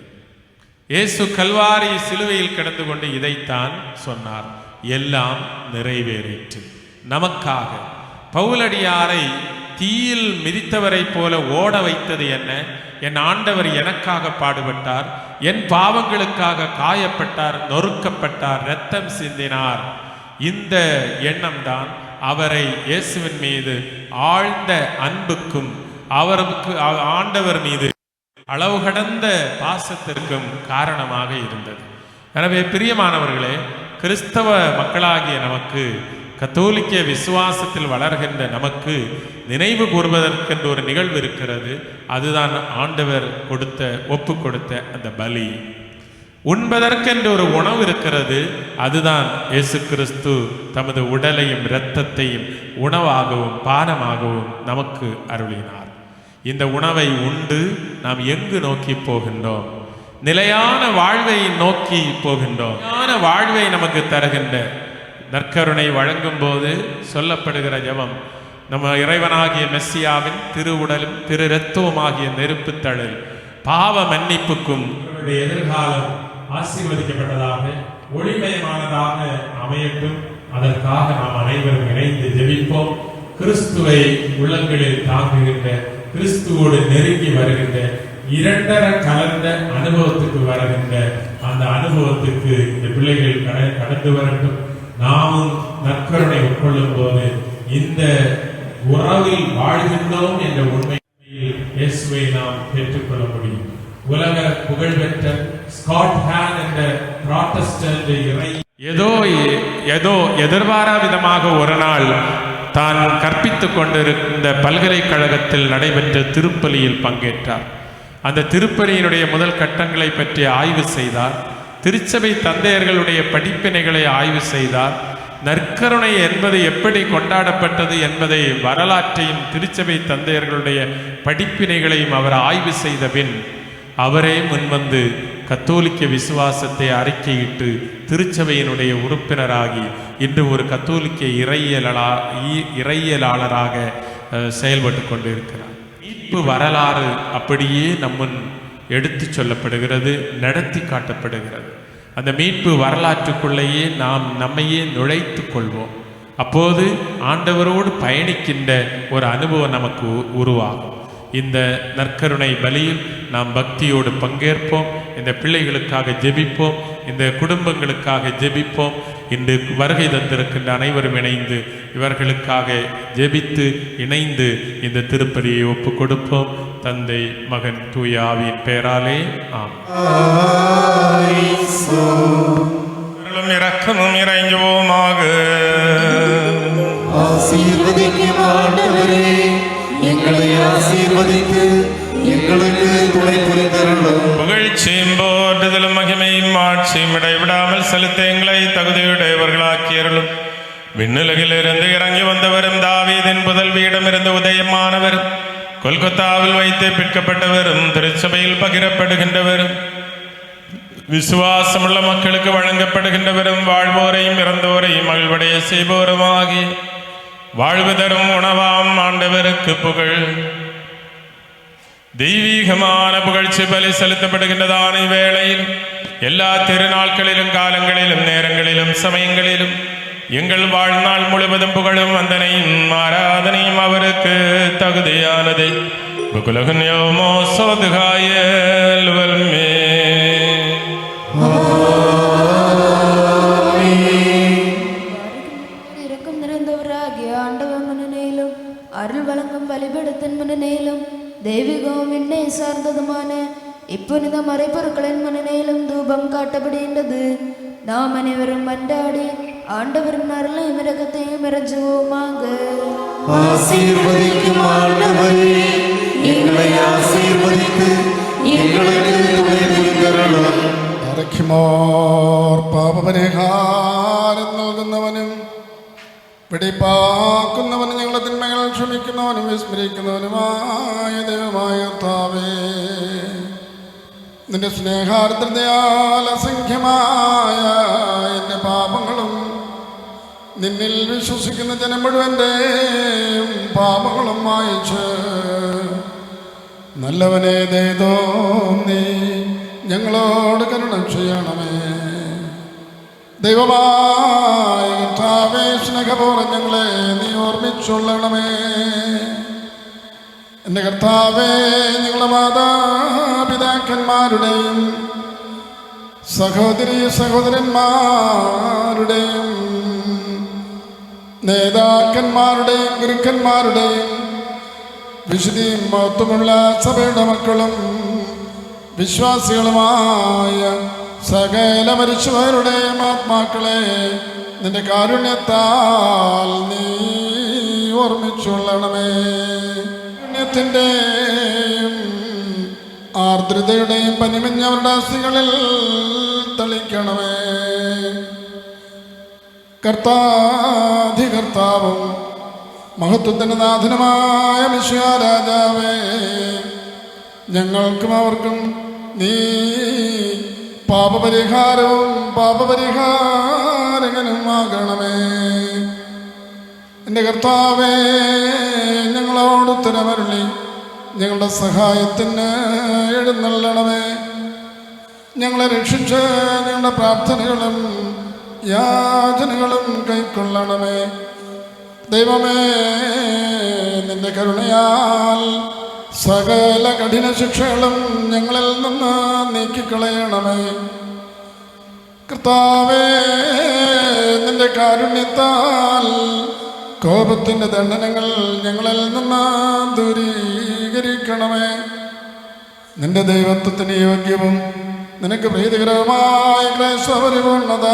இயேசு கல்வாரி சிலுவையில் கிடந்து கொண்டு இதைத்தான் சொன்னார், எல்லாம் நிறைவேறிற்று. நமக்காக பவுலடியாரை தீயில் மிதித்தவரை போல ஓட வைத்தது என்ன? என் ஆண்டவர் எனக்காக பாடுபட்டார், என் பாவங்களுக்காக காயப்பட்டார், நொறுக்கப்பட்டார், இரத்தம் சிந்தினார். இந்த எண்ணம் தான் அவரை இயேசுவின் மீது ஆழ்ந்த அன்புக்கும் அவருக்கு ஆண்டவர் மீது அளவு கடந்த பாசத்திற்கும் காரணமாக இருந்தது. எனவே பிரியமானவர்களே, கிறிஸ்தவ மக்களாகிய நமக்கு, கத்தோலிக்க விசுவாசத்தில் வளர்கின்ற நமக்கு நினைவு கூறுவதற்கென்று ஒரு நிகழ்வு இருக்கிறது. அதுதான் ஆண்டவர் ஒப்பு கொடுத்த அந்த பலி. உண்பதற்கென்று ஒரு உணவு இருக்கிறது. அதுதான் இயேசு கிறிஸ்து தமது உடலையும் இரத்தத்தையும் உணவாகவும் பானமாகவும் நமக்கு அருளினார். இந்த உணவை உண்டு நாம் எங்கு நோக்கி போகின்றோம்? நிலையான வாழ்வை நோக்கி போகின்றோம். நிலையான வாழ்வை நமக்கு தருகின்ற நற்கருணை வழங்கும் போது சொல்லப்படுகிற ஜெபம், நம்ம இறைவனாகிய மெஸ்ஸியாவின் திருவுடலும் திரு இரத்தவுமாகிய நெருப்பு தழல் பாவ மன்னிப்புக்கும் எதிர்காலம் ஆசீர்வதிக்கப்பட்டதாக ஒளிமயமானதாக அமையட்டும். அதற்காக நாம் அனைவரும் இணைந்து ஜெபிப்போம். கிறிஸ்துவை உள்ளங்களில் தாங்குகின்ற, கிறிஸ்துவோடு நெருங்கி வருகின்ற, இரண்டர கலந்த அனுபவத்துக்கு வருகின்ற அந்த அனுபவத்துக்கு இந்த பிள்ளைகள் கடந்து வரட்டும். நாமும் நற்கருணை உட்கொள்ளும் போது இந்த உறவில் வாழ்கின்றோம் என்ற உண்மையில் இயேசுவை நாம் பெற்றுக்கொள்ள முடியும். உலக புகழ்பெற்ற ஸ்காட் ஹான் என்ற புராட்டஸ்டன்ட் இறை ஏதோ எதிர்பாரா விதமாக ஒரு நாள் தான் கற்பித்துக் கொண்டிருந்த பல்கலைக்கழகத்தில் நடைபெற்ற திருப்பலியில் பங்கேற்றார். அந்த திருப்பலியினுடைய முதல் கட்டங்களை பற்றி ஆய்வு செய்தார். திருச்சபை தந்தையர்களுடைய படிப்பினைகளை ஆய்வு செய்தார். நற்கருணை என்பது எப்படி கொண்டாடப்பட்டது என்பதை வரலாற்றையும் திருச்சபை தந்தையர்களுடைய படிப்பினைகளையும் அவர் ஆய்வு செய்த பின் அவரே முன்வந்து கத்தோலிக்க விசுவாசத்தை அறிக்கையிட்டு திருச்சபையினுடைய உறுப்பினராகி இன்று ஒரு கத்தோலிக்க இறையியலாளராக செயல்பட்டு கொண்டிருக்கிறார். மீட்பு வரலாறு அப்படியே நம்முன் எடுத்து சொல்லப்படுகிறது, நடத்தி காட்டப்படுகிறது. அந்த மீட்பு வரலாற்றுக்குள்ளேயே நாம் நம்மையே நுழைத்து கொள்வோம். அப்போது ஆண்டவரோடு பயணிக்கின்ற ஒரு அனுபவம் நமக்கு உருவாகும். இந்த நற்கருணை பலியில் நாம் பக்தியோடு பங்கேற்போம். இந்த பிள்ளைகளுக்காக ஜெபிப்போம், இந்த குடும்பங்களுக்காக ஜெபிப்போம். இன்று வருகை தந்திருக்கின்ற அனைவரும் இணைந்து இவர்களுக்காக ஜெபித்து இணைந்து இந்த திருப்பலியை ஒப்பு கொடுப்போம். தந்தை, மகன், தூய ஆவியின் பெயராலே ஆமென். இரக்கமும் இறைஞ்சுவோமாக. ஆசீர்வதிக்கும் ஆண்டவரே, எங்களை ஆசீர்வதித்து எங்களுக்கு துணை புரிந்தருளும். புகழ்ச்சியும் போற்றுதலும் மகிமையும் ஆட்சியும் இடைவிடாமல் செலுத்த எங்களை தகுதியுடையவர்களாக்கியருளும். விண்ணுலகிலிருந்து இறங்கி வந்தவரும், தாவீதின் புதல்வியிடமிருந்து உதயமானவரும், கொல்கத்தாவில் வைத்து பிற்கப்பட்டவரும், திருச்சபையில் பகிரப்படுகின்றவரும், விசுவாசமுள்ள மக்களுக்கு வழங்கப்படுகின்றவரும், வாழ்வோரையும் இறந்தோரையும் மகிழ்வடைய செய்பவருமாகி வாழ்வு தரும் உணவாம் ஆண்டவருக்கு புகழ். தெய்வீகமான புகழ்ச்சி பலி செலுத்தப்படுகின்றதான வேளையில் எல்லா திருநாட்களிலும் காலங்களிலும் நேரங்களிலும் சமயங்களிலும் எங்கள் வாழ்நாள் முழுவதும் புகழும் வந்தனையும் ஆராதனையும் அவருக்கு தகுதியானது. இரக்கம் நிறைந்தவராகிய ஆண்டவன் முன்னிலையிலும் அருள் வழங்கும் பலிபீடத்தின் முன்னிலையிலும் தெய்வீகம் என்னை சார்ந்ததுமான இப்புனித மறைப்பொருட்களின் முன்னிலையிலும் தூபம் காட்டப்படுகின்றது. நாம் அனைவரும் மன்றாடி ஆண்டவரின் அருளையும் இரக்கத்தையும் இறைஞ்சுவோமாக. ஆசீர்வதிக்கும் ஆண்டவரே, எங்களை ஆசீர்வதித்து எங்களுக்கு துணை புரிந்தருளும். പാപപരിഹാരം നൽകുന്നവനും പിടിപ്പാക്കുന്നവനും ഞങ്ങളുടെ തിന്മകൾ ക്ഷമിക്കുന്നവനും വിസ്മരിക്കുന്നവനുമായ ദൈവമായ കർത്താവേ, നിന്റെ സ്നേഹാർദ്രതയാൽ അസംഖ്യമായ എൻ്റെ പാപങ്ങളും നിന്നിൽ വിശ്വസിക്കുന്ന ജനം മുഴുവൻ്റെയും പാപങ്ങളും മായിച്ച് നല്ലവനെ ദയതോ നീ ഞങ്ങളോട് കരുണ ചെയ്യണമേ. ദൈവമായ കർത്താവേ, സ്നേഹപൂർവ്വം ഞങ്ങളെ നീ ഓർമ്മിച്ചുകൊള്ളണമേ. എൻ്റെ കർത്താവേ, ഞങ്ങളുടെ മാതാപിതാക്കന്മാരുടെയും സഹോദരി സഹോദരന്മാരുടെയും നേതാക്കന്മാരുടെയും ഗുരുക്കന്മാരുടെയും വിശുദ്ധിയും മഹത്വമുള്ള സഭയുടെ മക്കളും വിശ്വാസികളുമായ സകല മരിച്ചവരുടെയും ആത്മാക്കളെ നിന്റെ കാരുണ്യത്താൽ നീ ഓർമ്മിച്ചുകൊള്ളണമേ. കാരുണ്യത്തിൻ്റെയും ആർദ്രതയുടെയും പനിമഞ്ഞവരുടെ അസ്ഥികളിൽ തളിക്കണമേ. കർത്താധികർത്താവും മഹത്വത്തിൻ്റെ നാഥനുമായ മിശിഹാ രാജാവേ, ഞങ്ങൾക്കും അവർക്കും നീ പാപപരിഹാരവും പാപപരിഹാരകനുമാകണമേ. എൻ്റെ കർത്താവേ, ഞങ്ങളോട് ഉത്തരമരുളി ഞങ്ങളുടെ സഹായത്തിന് എഴുന്നള്ളണമേ. ഞങ്ങളെ രക്ഷിച്ച് ഞങ്ങളുടെ പ്രാർത്ഥനകളും യാചനകളും കൈക്കൊള്ളണമേ. ദൈവമേ, നിന്റെ കരുണയാൽ സകല കഠിന ശിക്ഷകളും ഞങ്ങളിൽ നിന്ന് നീക്കിക്കളയണമേ. കർത്താവേ, നിന്റെ കാരുണ്യത്താൽ കോപത്തിൻ്റെ ദണ്ഡനങ്ങൾ ഞങ്ങളിൽ നിന്ന് ദൂരീകരിക്കണമേ. നിന്റെ ദൈവത്വത്തിന് യോഗ്യവും നിനക്ക് പ്രീതികരവുമായ ക്രൈസ്തവപരിപൂർണത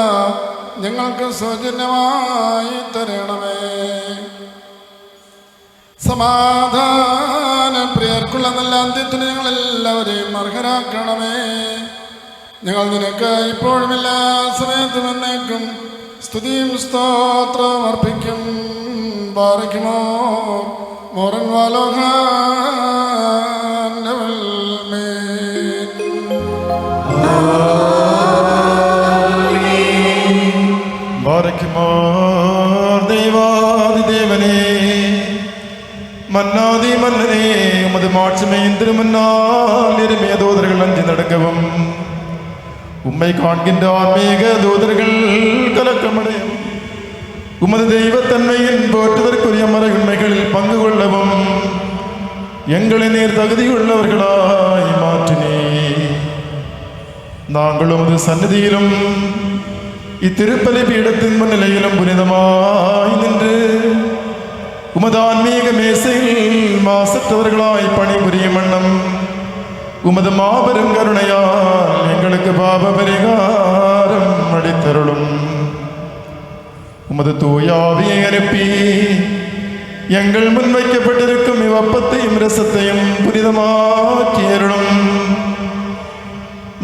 ഞങ്ങൾക്ക് സൗജന്യമായി തരണമേ. സമാധാന പ്രിയർക്കുള്ള നല്ല അന്ത്യത്തിന് ഞങ്ങളെല്ലാവരെയും അർഹരാക്കണമേ. ഞങ്ങൾ നിനക്ക് ഇപ്പോഴും എല്ലാ സമയത്തും എന്നേക്കും സ്തുതിയും സ്തോത്രവും അർപ്പിക്കും. ബാറയ്ക്കുമോ മോറൻ ദൈവാദിദേവനേ, മന്നാദി മന്നനേ, ഉമത് മാட்சிமையின் திருமன்னால் எருமைய தூதர்கள் அஞ்சு நடக்கவும் உம்மை காண்கின்ற ஆன்மீக தூதர்கள் கலக்கமடையும். உமது தெய்வத்தன்மையின் போற்றுதற்குரிய மறை உண்மைகளில் பங்கு கொள்ளவும் எங்களை நீர் தகுதியுள்ளவர்களாய் மாற்றினே. நாங்கள் உமது சந்நிதியிலும் இத்திருப்பலி பீடத்தின் முன்னிலையிலும் புனிதமாய் நின்று உமது ஆன்மீக மேசையில் மாசற்றவர்களாய் பணிபுரியும் வண்ணம் உமது மாபெரும் கருணையால் எங்களுக்கு பாப பரிகாரம் அளித்தருளும். உமது தூயாவியை அனுப்பி எங்கள் முன்வைக்கப்பட்டிருக்கும் இவ்வப்பத்தையும் ரசத்தையும் புனிதமாக்கி அருளும்.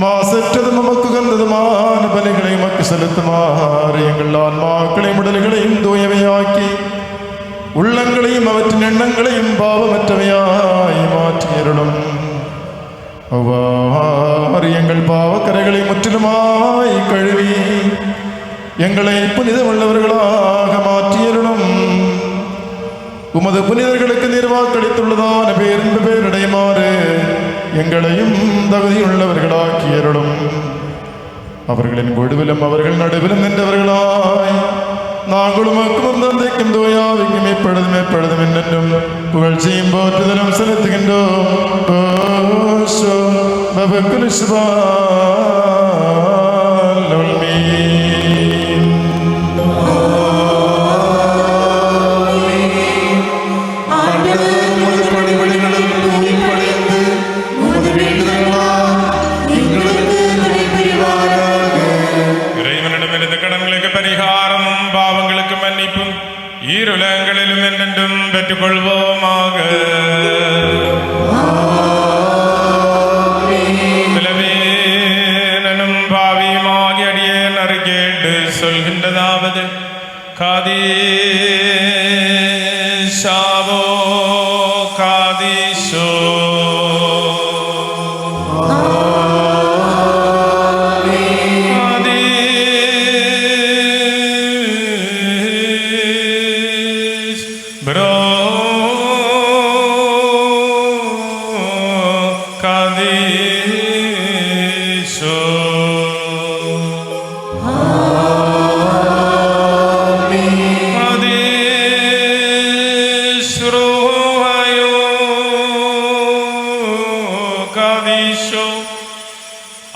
மாசற்றதும் உமக்கு உகந்ததுமான பலிகளை உமக்கு செலுத்துமாறு எங்கள் ஆன்மாக்களையும் உடல்களையும் தூயவையாக்கி உள்ளங்களையும் அவற்றின் எண்ணங்களையும் பாவமற்றவையாய் மாற்றி அருளும். அவ்வாறு எங்கள் பாவக்கரைகளை முற்றிலுமாய் கழுவி எங்களை புனிதமுள்ளவர்களாக மாற்றியருளும். உமது புனிதர்களுக்கு நிர்வாக்களித்துள்ளதான பேரின்பு பேரடையுமாறு எங்களையும் தகுதியுள்ளவர்களாக்கியருளும். அவர்களின் ஒடுவிலும் அவர்கள் நடுவிலும் நின்றவர்களாய் நாங்களும் அக்கும் தந்தைக்கும் தோயாவிக்கும் எப்பொழுதும் எப்பொழுதும் என்னென்றும் புகழ்ச்சியும் போற்றுதலும் செலுத்துகின்றோம். ஈருலகங்களிலும் என்றென்றும் பெற்றுக்கொள்வோமாக. பிளவேனும் பாவியுமாகி அடியேன் அறிக்கேட்டு சொல்கின்றதாவது காதீஷாவோ காதீஷோ.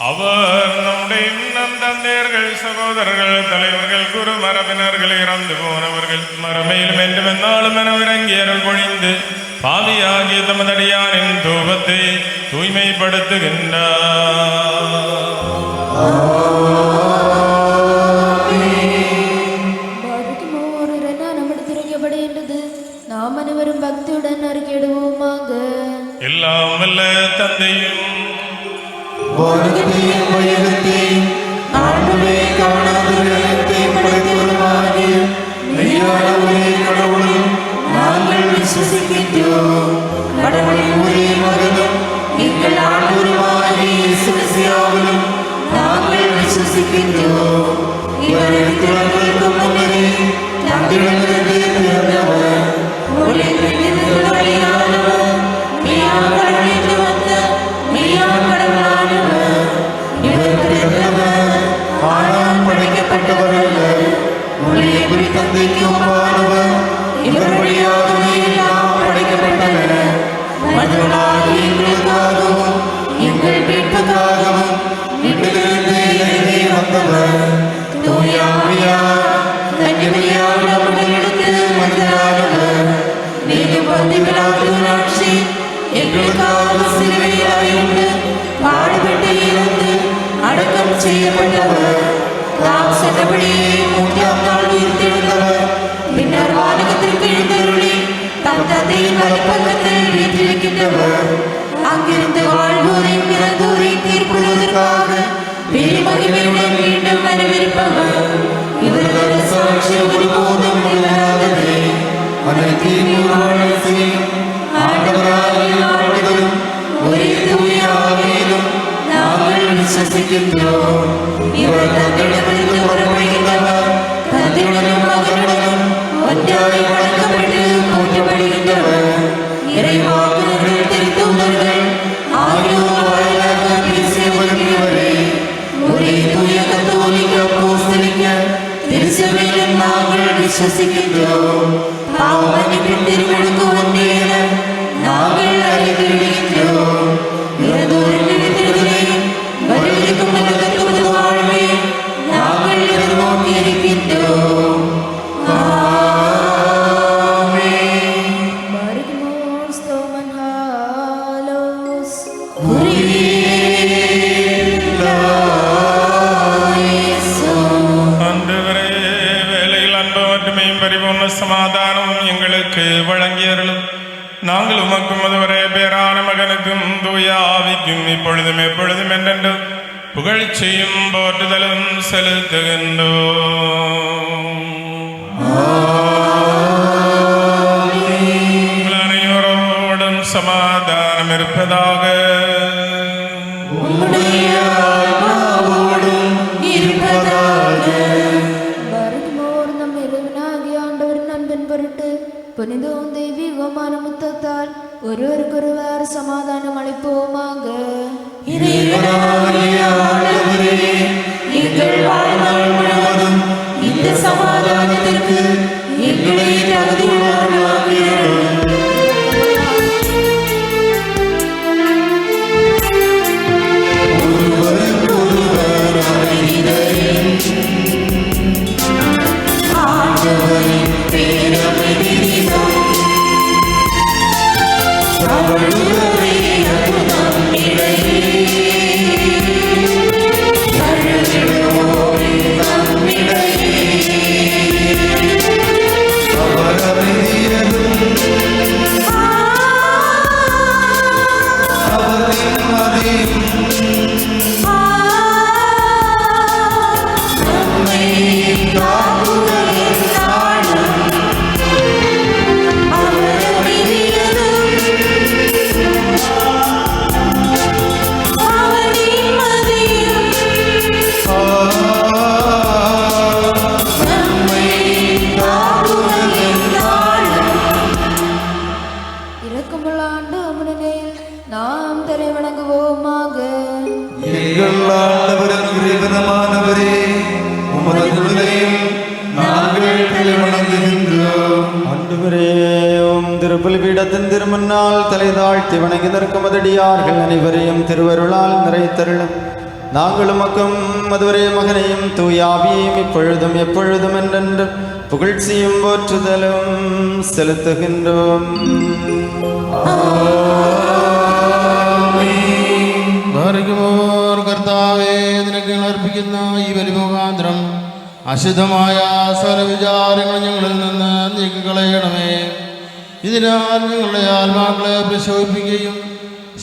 அவர் நம்முடைய இன்னம் தந்தையர்கள் சகோதரர்கள், தலைவர்கள், குரு மரபினர்கள், இறந்து போனவர்கள் மரமையிலும் என்றும் என்னாலும் என இறங்கி அருள் பொழிந்து பாவியாகிய தமதடியாரின் தூபத்தை நம்மிடத்திருக்கப்படுகின்றது. நாம் அனைவரும் பக்தியுடன் அறிக்கையிடுவோமாக. எல்லாம் வல்ல தந்தையும் வானத்தையும் வையகத்தையும் ஆண்டவே காணாதவர்களையும் படைத்தவருமாகிய மெய்யான ஒரே கடவுளையும் நாங்கள் விசுவசிக்கின்றோம். கடவுளின் ஒரே மகனும் எங்கள் ஆண்டவருமாகிய இயேசு மெசியாவிலும் நாங்கள் விசுவசிக்கின்றோம். இவர் எடுத்துரைக்கும் முன்னரே தந்தையிடமிருந்து பிறந்தவர், ஒளியிலிருந்து ஒளியானவர், மெய்யான கடவுளிலிருந்து வந்த மெய்யான கடவுளானவர். இவர் பிறந்தவர், ஆனால் படைக்கப்பட்டவர் அல்ல. ஒளியை குறி தந்தைக்கு ஒப்பானவர். இவர் வழியாகவே எல்லாம் படைக்கப்பட்டன. மனிதர்களாகிய எங்களுக்காகவும் எங்கள் மீட்புக்காகவும் விண்ணிலிருந்து இறங்கி வந்தவர். தூய ஆவியார் கன்னிமரியால் நம்மிடமிருந்து மனிதரானவர். மேலும் பந்தி பிலாத்தின் ஆட்சி எங்களுக்காக சிலுவையில் அறையுண்டு பாடுபட்டு இறந்து அடக்கம் செய்யப்பட்டவர். தாம் சொன்னபடியே மூன்றாம் நாள் உயிர்த்தெழுந்தவர். பின்னர் வானகத்திற்கு எழுந்தருளி தம் தந்தையின் வலப்பக்கத்தில் வீற்றிருக்கின்றவர். அங்கிருந்து வாழ்வோரையும் இறந்தோரையும் தீர்ப்புறுவதற்காக பெருமகிமையுடன் மீண்டும் வரவிருப்பவர். இவரது சாட்சி ஒருபோதும் இல்லாததே. அனைத்தையும் உருவாக செய்யும் ஆண்டவராகிய ஆண்டவரும் ஒரே தூய ஆவியிலும் நாங்கள் விசுவசிக்கின்றோம். இவர் தந்தையிடமிருந்து புறப்படுகின்றவர், தந்தையுடனும் மகனுடனும் ஒன்றாய் வணங்கப்பட்டு போற்றப்படுகின்றவர். இறைவாக்குனர்கள், திருத்தூதர்கள் ஆகியோர் வாயிலாக பேசி வருகிறவரே, ஒரே தூய கத்தோலிக்க அப்போஸ்தலிக்க திருச்சபையிலும் நாங்கள் விசுவசிக்கின்றோம். பாவ மன்னிப்பின் திருவிழுக்கு ஒன்றே என நாங்கள் அறிவிக்கின்றோம். இறந்தோரின் எழுந்திருதலையும் வரவிருக்கும் உலகத்துவது வாழ்வை நாங்கள் எதிர்நோக்கி இருக்கின்றோம். Bargmos toman halos. ஆண்டவரே, வேலையில் அன்பு மட்டுமையும் பரிபூர்ண சமாதானமும் எங்களுக்கு வழங்கியருளும். நாங்கள் உமக்கும் அதுவரே பேரான மகனுக்கும் தூய ஆவிக்கும் இப்பொழுதும் எப்பொழுதும் என்றென்றும் புகழ்ச்சியும் போற்றுதலும் செலுத்துகின்றோம். உங்கள் அனைவரோடும் சமாதானம் இருப்பதாக. Bargmor நம் இறைவனாகிய ஆண்டவரின் அன்பின் பொருட்டு புனிதவும் தெய்வீகமான முத்தத்தால் ஒருவருக்கொருவர் சமாதானம் அளிப்போமாக. இறைவனாகிய ஆண்டவரே, எங்கள் வாழ்நாள் முழுவதும் இந்த சமாதானத்திற்கு எங்களை தகுதியுள்ளவர்களாக்கியருளும். ஒருவருக்கொருவர் அமைதியும் ஆண்டவரின் பேரமைதியும் தவழுவதை அற்புதம் இடையே தழுவிடுவோம் நம்மிடையே. அவர் அமைதியதும் அவர் நிம்மதியும் நம்மை காக்குதலின் நாளும். அவர் அமைதியதும் அவர் நிம்மதியும் நம்மை காக்குதலின் நாளும். இரக்கமுள்ள ஆண்டவனில் நாம் தலை வணங்குவோமாக. எங்கள் ஆண்டவரும் இறைவனமானவரே, உமது குருதையும் நாங்கள் தலை வணங்குகின்றோம். ஆண்டவரே, உம் திருப்பலிபீடத்தின் திருமுன்னால் தலை தாழ்த்தி வணங்கி நிற்கும் அதடியார்கள் அனைவரையும் திருவருளால் நிறைத்தருளும். நாங்கள் உமக்கும் அதுவரே மகனையும் தூயாவியும் இப்பொழுதும் எப்பொழுதும் என்றென்றும் புகழ்ச்சியும் போற்றுதலும் செலுத்துகின்றோம். വർഗമോർ കർത്താവേ നിനക്ക് ഞങ്ങൾ അർപ്പിക്കുന്ന ഈ ബലി മുഖാന്തരം അശുദ്ധമായ സകല വിചാരങ്ങൾ ഞങ്ങളിൽ നിന്ന് നീക്കിക്കളയണമേ. ഇതിനാൽ ഞങ്ങളുടെ ആത്മാക്കളെ പ്രശോഭിപ്പിക്കുകയും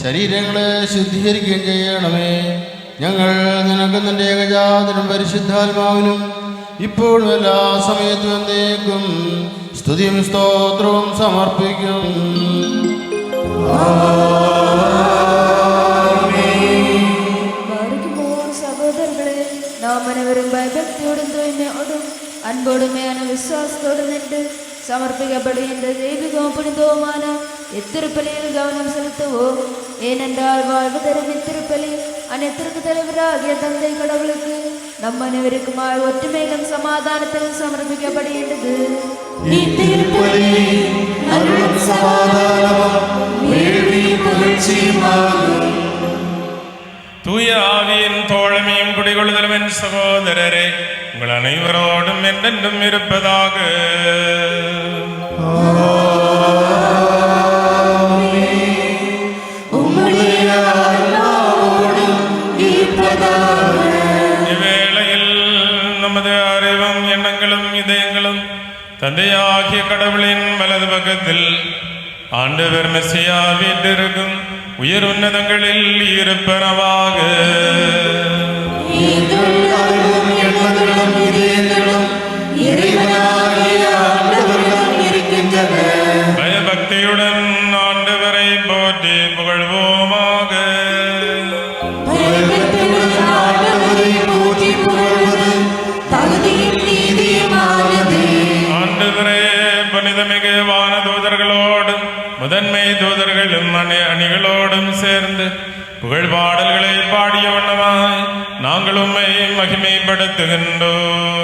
ശരീരങ്ങളെ ശുദ്ധീകരിക്കുകയും ചെയ്യണമേ. ഞങ്ങൾ നിനക്ക് നിന്റെ ഏകജാതനും പരിശുദ്ധാത്മാവിനും ഇപ്പോഴും എല്ലാ സമയത്തും എന്നേക്കും സ്തുതിയും സ്തോത്രവും സമർപ്പിക്കും. സഹോദരങ്ങളെ, നാം അനവരും ഭയഭക്തിയോടും തോന്മയോടും അൻപോടുമയാണ് വിശ്വാസത്തോടും നിன்று சமர்ப்பிக்கப்படுகின்ற தெய்வீகവും புனிதவுமான இத்திருப்பலியில் கவனம் செலுத்துவோம். ஏனென்றால் வாழ்வு தரும் இத்திருப்பலி அனைத்திற்கு தலைவராகிய தந்தை கடவுளுக்கு நம் அனைவருக்குமாய் ஒற்றுமையிலும் சமாதானத்திலும் சமர்ப்பிக்கப்படுகின்றது. தூய ஆவியின் தோழமையும் குடிகொள்ளுதலும் என் சகோதரரே உங்கள் அனைவரோடும் என்றென்றும் இருப்பதாக. இவ்வேளையில் நமது அறிவும் எண்ணங்களும் இதயங்களும் தந்தையாகிய கடவுளின் வலது பக்கத்தில் ஆண்டவர் மெசியா வீட்டிற்கும் உயர் உன்னதங்களில் இருப்பனவாக. பயபக்தியுடன் ஆண்டவரை போற்றி புகழ்வோமாக. ஆண்டவரே புனிதமிகு வானதூதர்களோடும் முதன்மை தூதர்களும் அணிகளோடும் சேர்ந்து புகழ் பாடல்களை பாடிய வண்ணமாய் நாங்கள் உம்மை மகிமைப்படுத்துகின்றோம்.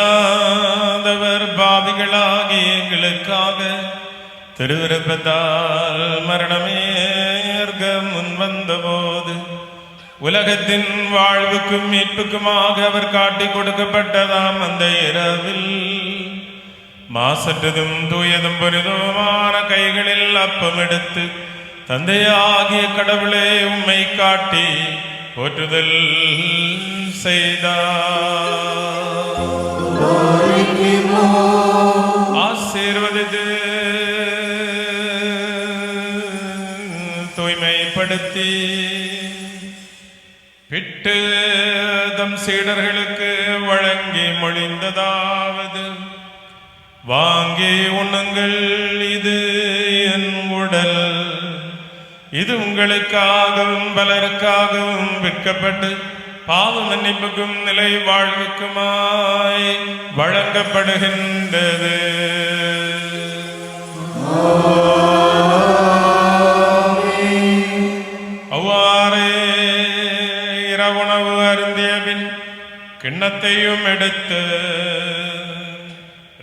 பாவமில்லாதவர் பாவிகளாகி எங்களுக்காக திருவிருப்பத்தால் மரணமேற்க முன்வந்தபோது உலகத்தின் வாழ்வுக்கும் மீட்புக்குமாக அவர் காட்டிக் கொடுக்கப்பட்டதாம் அந்த இரவில் மாசற்றதும் தூயதும் புனிதமான கைகளில் அப்பம் எடுத்து தந்தையாகிய கடவுளே உம்மை காட்டி போற்றுதல் செய்தார். ஆசீர்வதித்து தூய்மைப்படுத்தி பிட்டு தம் சீடர்களுக்கு வழங்கி மொழிந்ததாவது, வாங்கி உண்ணுங்கள், இது என் உடல், இது உங்களுக்காகவும் பலருக்காகவும் விற்கப்பட்டு பாவ மன்னிப்புக்கும் நிலை வாழ்வுக்குமாய் வழங்கப்படுகின்றது. அவ்வாறே இரவுணவு அருந்திய பின் கிண்ணத்தையும் எடுத்து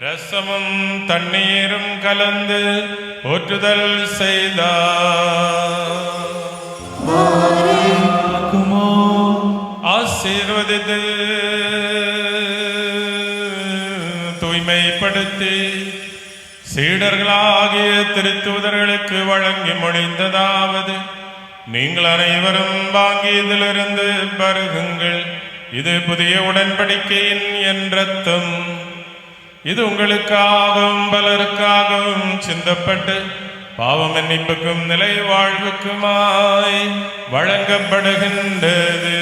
ரசமும் தண்ணீரும் கலந்து போற்றுதல் செய்தார். ஆசீர்வதித்து தூய்மைப்படுத்தி சீடர்களாகிய திருத்தூதர்களுக்கு வழங்கி மொழிந்ததாவது, நீங்கள் அனைவரும் வாங்கி இதிலிருந்து பருகுங்கள், இது புதிய உடன்படிக்கையின் என் இரத்தம். இது உங்களுக்காகவும் பலருக்காகவும் சிந்தப்பட்டு பாவ மன்னிப்புக்கும் நிலை வாழ்வுக்குமாய் வழங்கப்படுகின்றது.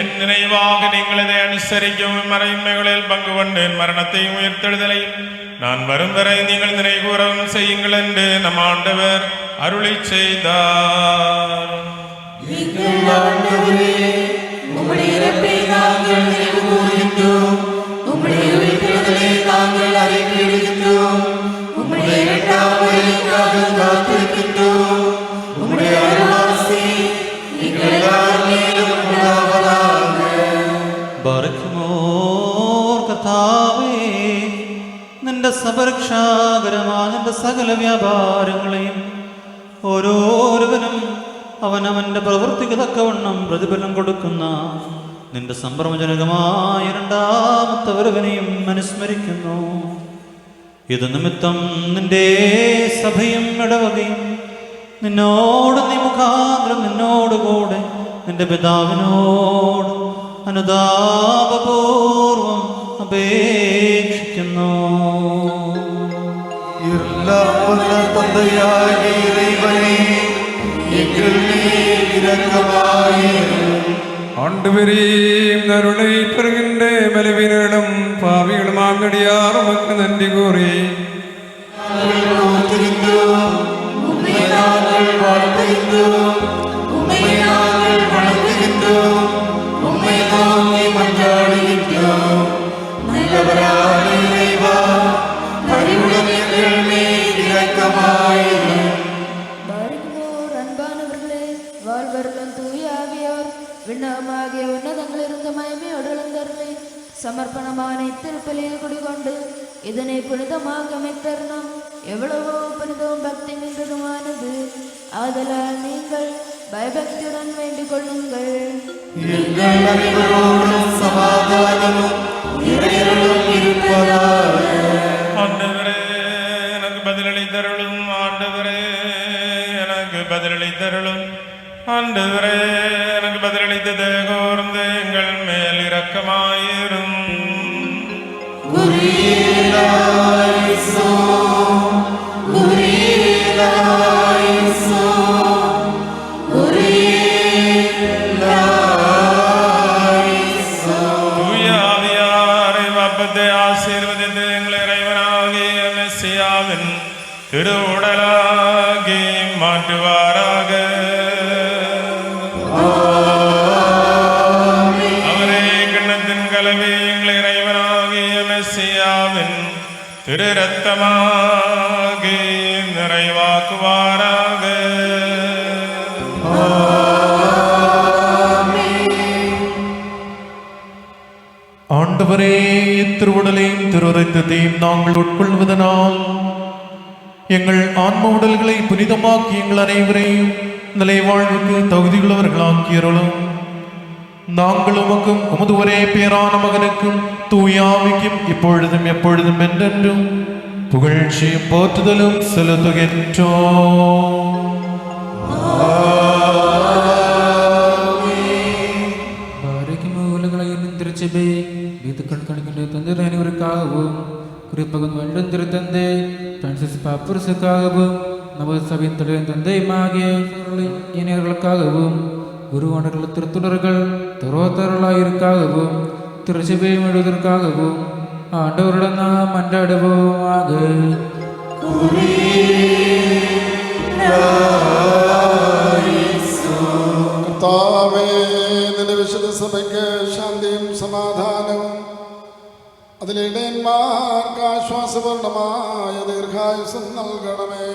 என் நினைவாக நீங்கள் இதை அனுசரிக்கவும். மறைமைகளில் பங்கு கொண்டு மரணத்தையும் உயிர்த்தெழுதலையும் நான் வரும் வரை நீங்கள் நினைவுகூரவும் செய்யுங்கள் என்று நம் ஆண்டவர் அருளை செய்தார். உம்முடைய இறப்பை நாங்கள் நினைவு கூறுகின்றோம். உம்முடைய உயிர்த்தெழுதலை நாங்கள் அறிக்கையிடுகின்றோம். உம்முடைய இரண்டாம் வருகைக்காக காத்திருக்கின்றோம். உம்முடைய அருளாசி எங்கள் எல்லார் மேலும் உண்டாவதாக. ബാരക്കുമോർ കർത്താവേ, നിന്റെ സപരക്ഷാകരമായ നിന്റെ സകല വ്യാപാരങ്ങളെയും ഓരോരുവനും അവനവന്റെ പ്രവൃത്തിക്ക് തക്കവണ്ണം പ്രതിഫലം കൊടുക്കുന്ന നിന്റെ സംഭ്രമജനകമായ രണ്ടാമത്തെ വരവിനെയും അനുസ്മരിക്കുന്നു. ഇത് നിമിത്തം നിന്റെ സഭയും ഇടവകയും നിന്നോട് നീ മുഖാന്തരം നിന്നോടുകൂടെ നിന്റെ പിതാവിനോട് അനുതാപപൂർവം അപേക്ഷിക്കുന്നു. எல்லாம் வல்ல தந்தையாகிய இறைவனே, எங்கள் மேல் இரக்கமாயிரும். ஆண்டவரே, அருளை பெறுகின்ற பலவீனர்களும் பாவிகளுமாம் நடியார் உமக்கு நன்றி கூறி உம்மை நாங்கள் வாழ்த்துகின்றோம். உம்மை நாங்கள் வணங்குகின்றோம். உம்மை நோக்கி மன்றாடுகின்றோம். நல்லவரான இறைவா, பரிவுடன் எங்கள் மேல் இரக்கமாயிரும். பாருங்கோர் அன்பானவர்களே, வாழ்வருளும் தூய ஆவியோர் விண்ணகமாகிய உன்னதங்களிலிருந்து மகிமையோடு எழுந்தருளி சமர்ப்பணமான இத்திருப்பலியில் குடிகொண்டு இதனை புனிதமாக அமைத்தருணும் எவ்வளவோ புனிதவும் பக்தி மிகுதுமானது. ஆதலால் நீங்கள் பயபக்தியுடன் வேண்டிக் கொள்ளுங்கள். எங்கள் அனைவரோடும் சமாதானமும் இறையருளும் இருப்பதாக. ஆண்டவரே, எனக்கு பதிலளித்தருளும். ஆண்டவரே, எனக்கு பதிலளித்தருளும். ஆண்டவரே, எனக்கு பதிலளித்தது கூர்ந்து எங்கள் மேல் இரக்கமாயிரும். தூய ஆவியாரை வப்பத்தை ஆசீர்வதித்து எங்கள் இறைவனாகிய மெசியாவின் திருவுடலாகி மாற்றுவாராக. அவரே கிண்ணத்தின் கலவை எங்கள் இறைவனாகிய மெசியாவின் திரு ரத்தமாகி நிறைவாக்குவாராக. ஆண்டவரே, திருவுடலையும் திருரத்தத்தையும் நாங்கள் உட்கொள்வதனால் எங்கள் ஆன்ம உடல்களை புனிதமாக்கி எங்கள் அனைவரையும் நிலை வாழ்வுக்கு தகுதியுள்ளவர்களாக்கியருளும். நாங்கள் உமக்கும் உமது ஒரே பேரான மகனுக்கும் தூயாவிக்கும் இப்பொழுதும் எப்பொழுதும் என்றென்றும் புகழ்ச்சியும் போற்றுதலும் செலுத்துகின்றோம். திருச்சபை வீட்டுக்கள் கணிக்கின்ற தந்தை அனைவருக்காகவும் குறிப்பகம் வேண்டும் திருத்தந்தை பிரான்சிஸ் பாப்பரசுக்காகவும் நமது சபையின் தலைவன் தந்தை மாகிய இணையர்களுக்காகவும் குருவானர்கள் திருத்துணர்கள் தரோத்தரலாயிருக்காகவும் திருச்சபை எழுவதற்காகவும் ஆண்டவருடன் நாம் மன்றாடுவோமாக. കർത്താവേ, നിന്റെ വിശുദ്ധ സഭയ്ക്ക് ശാന്തിയും സമാധാനവും അതിലിടയന്മാർക്ക് ആശ്വാസപൂർണമായ ദീർഘായുസം നൽകണമേ.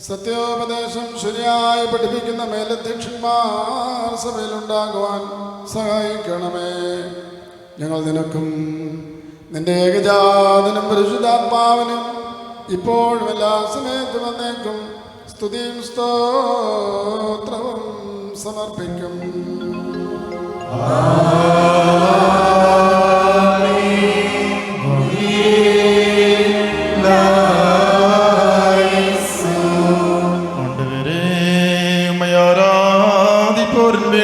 സത്യോപദേശം ശരിയായി പഠിപ്പിക്കുന്ന മേലധ്യക്ഷന്മാർ സഭയിലുണ്ടാകുവാൻ സഹായിക്കണമേ. ഞങ്ങൾ നിനക്കും നിന്റെ ഏകജാതനും പരിശുദ്ധാത്മാവിനും ഇപ്പോഴും എല്ലാ സമയത്തും എന്നേക്കും സ്തുതിയും സ്തോത്രവും സമർപ്പിക്കും.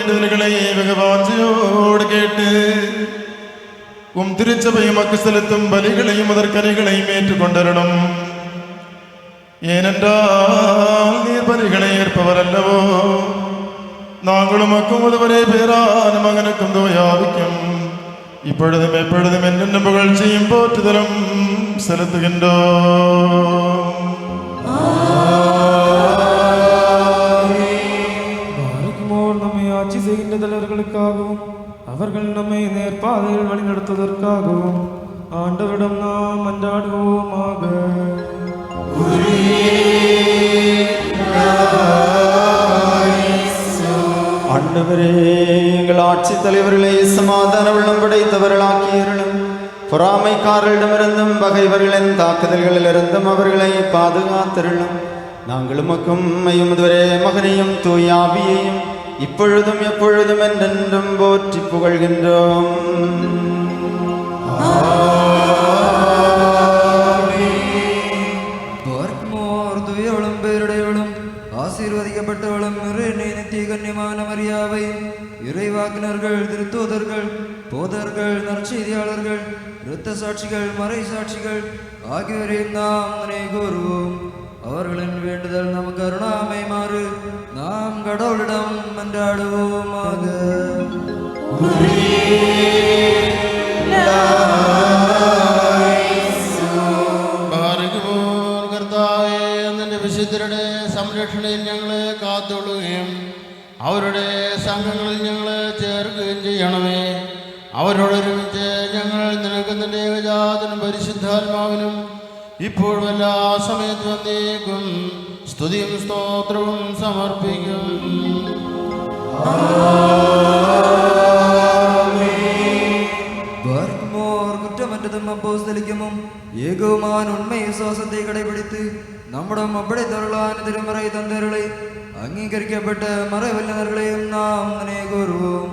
வேண்டுதல்களை வெகு வாஞ்சையோடு கேட்டு உம் திருச்சபை மக்கு செலுத்தும் பலிகளையும் அதற்கனிகளையும் ஏற்றுக்கொண்டரணும். ஏனென்றால் நீர் பலிகளை ஏற்பவர் அல்லவோ. நாங்களும் மக்கும் ஒருவரே பேரான மகனுக்கும் தூயாவிக்கும் இப்பொழுதும் எப்பொழுதும் என்னென்ன புகழ்ச்சியும் போற்றுதலும் செலுத்துகின்றோம். நம்மை ஆட்சி செய்கின்ற தலைவர்களுக்காகவும் அவர்கள் நம்மை நேர்பாதையில் வழிநடத்துவதற்காகவும் ஆண்டவரிடம் நாம் மன்றாடுவோமாக. ஆண்டவரே, எங்கள் ஆட்சி தலைவர்களை சமாதான உள்ளம் படைத்தவர்களாக்கியருளும். பொறாமைக்காரர்களிடமிருந்தும் பகைவர்களின் தாக்குதல்களிலிருந்தும் அவர்களை பாதுகாத்தருளும். நாங்கள் உமக்கும் உம்மையுமதுவரே மகனையும் தூயாவியையும் இப்பொழுதும் எப்பொழுதும் என்றென்றும் போற்றி புகழ்கின்றோம். தூயவளும் பேருடையவளும் ஆசீர்வதிக்கப்பட்டவளும் நித்திய கன்னிமான மரியாவை இறைவாக்கினர்கள், திருத்தூதர்கள், போதர்கள், நற்செய்தியாளர்கள், இரத்த சாட்சிகள், மறை சாட்சிகள் ஆகியோரையும் நாம் நினைவு கூறுவோம். அவர்களின் வேண்டுதல் நமக்கு அருணாமை மாறு நாம் கடவுளிடம் மன்றாடுவோமாக. കർത്താവേ, നിന്റെ വിശുദ്ധരുടെ സംരക്ഷണയിൽ ഞങ്ങളെ കാത്തുകൊള്ളുകയും അവരുടെ സംഘങ്ങളിൽ ഞങ്ങളെ ചേർക്കുകയും ചെയ്യണമേ. അവരോടൊരുമിച്ച് ഞങ്ങൾ നിനക്ക് നിന്റെ ഏകജാതനും പരിശുദ്ധാത്മാവിനും ഇപ്പോഴും എല്ലാ സമയത്തും എന്നേക്കും സ്തുതിയും സ്തോത്രവും സമർപ്പിക്കും. குற்றமற்றதும் அப்போஸ்தலிக்கமும் ஏகவுமான உண்மை விசுவாசத்தை கடைபிடித்து நம்முடன் அப்படித்தருளான திருமறை தந்தர்களை அங்கீகரிக்கப்பட்ட மறை வல்லுநர்களையும் நாம் நினைவு கூறுவோம்.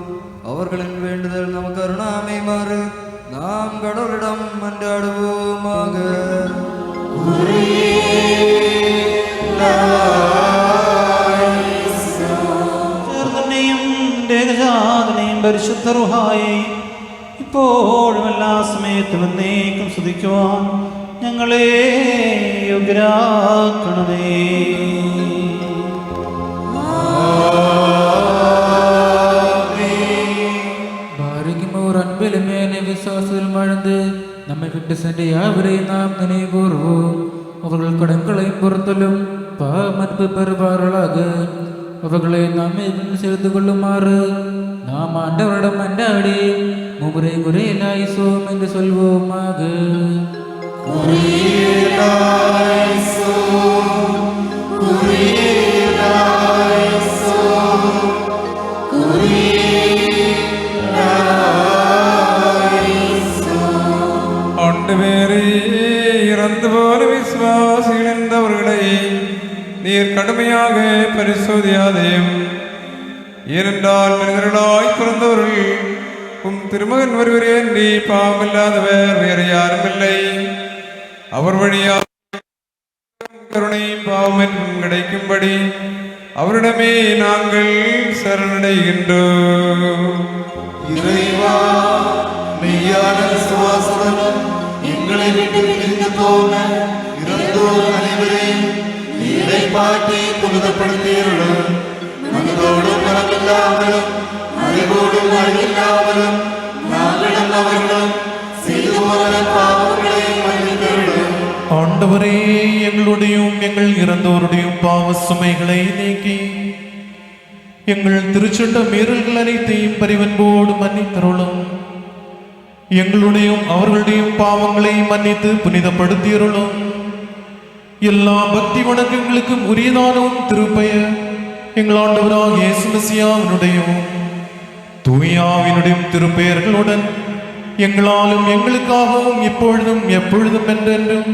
அவர்களின் வேண்டுதல் நமக்கு அருணாமை மாறு நாம் கடவுளிடம் மன்றாடுவோமாக. ഏകജാതനെയും പരിശുദ്ധ റുഹായെ ഇപ്പോഴും എല്ലാ സമയത്തും എന്നേക്കും സ്തുതിക്കുവാൻ ഞങ്ങളെ യോഗ്യരാക്കണമേ. பாருகிமோர் அன்பிலும் மேலே விசுவாசத்தில் வாழ்ந்து நம்மை விட்டு சென்ற யாவரையும் நாம் நினைவு கூறுவோம். அவர்கள் கடன்களையும் பொறுத்தலும் பாவமன்பு பெறுவார்களாக. அவர்களை நாம் சேர்த்து கொள்ளுமாறு நாம் ஆண்டவரிடம் மன்றாடி முறை குறையிலாயிசோம் என்று சொல்வோமாக. இறந்து போன விசுவாசிகள் என்றவர்களை நீர் கடுமையாக பரிசோதியாதேயும். ஏனென்றால் மனிதர்களாய் பிறந்தவர்கள் உம் திருமகன் ஒருவரே அன்றி பாவமில்லாதவர் வேறு யாரும் இல்லை. அவர் வழியாக கருணை பாவமென்றும் கிடைக்கும்படி அவரிடமே நாங்கள் சரணடைகின்றோம். இறைவா, மெய்யான விசுவாசத்துடன் எங்களை விட்டு பிரிந்து போன இறந்தோர் அனைவரையும் இறைப்பாட்டி புனிதப்படுத்தியுள்ளோம். மனதோடும் மனமில்லாமலும் அறிவோடும் அறிவில்லாமலும் நாங்களும் அவர்களும் செய்து போன பாவங்களை மன்னித்தருளும். ஆண்டவரே, எங்களுடையும் எங்கள் இறந்தோருடையும் பாவ சுமைகளை நீக்கி எங்கள் திருச்சட்ட மீறல்கள் அனைத்தையும் பரிவன்போடு மன்னித்தருளும். எங்களுடையும் அவர்களுடையும் பாவங்களை மன்னித்து புனிதப்படுத்தியருளும். எல்லா பக்தி வணக்கங்களுக்கும் உரியதானவும் திருப்பெயர் எங்கள் ஆண்டவராகிய இயேசு மெசியாவினுடையும் தூயாவினுடையும் திருப்பெயர்களுடன் எங்களாலும் எங்களுக்காகவும் இப்பொழுதும் எப்பொழுதும் என்றென்றும்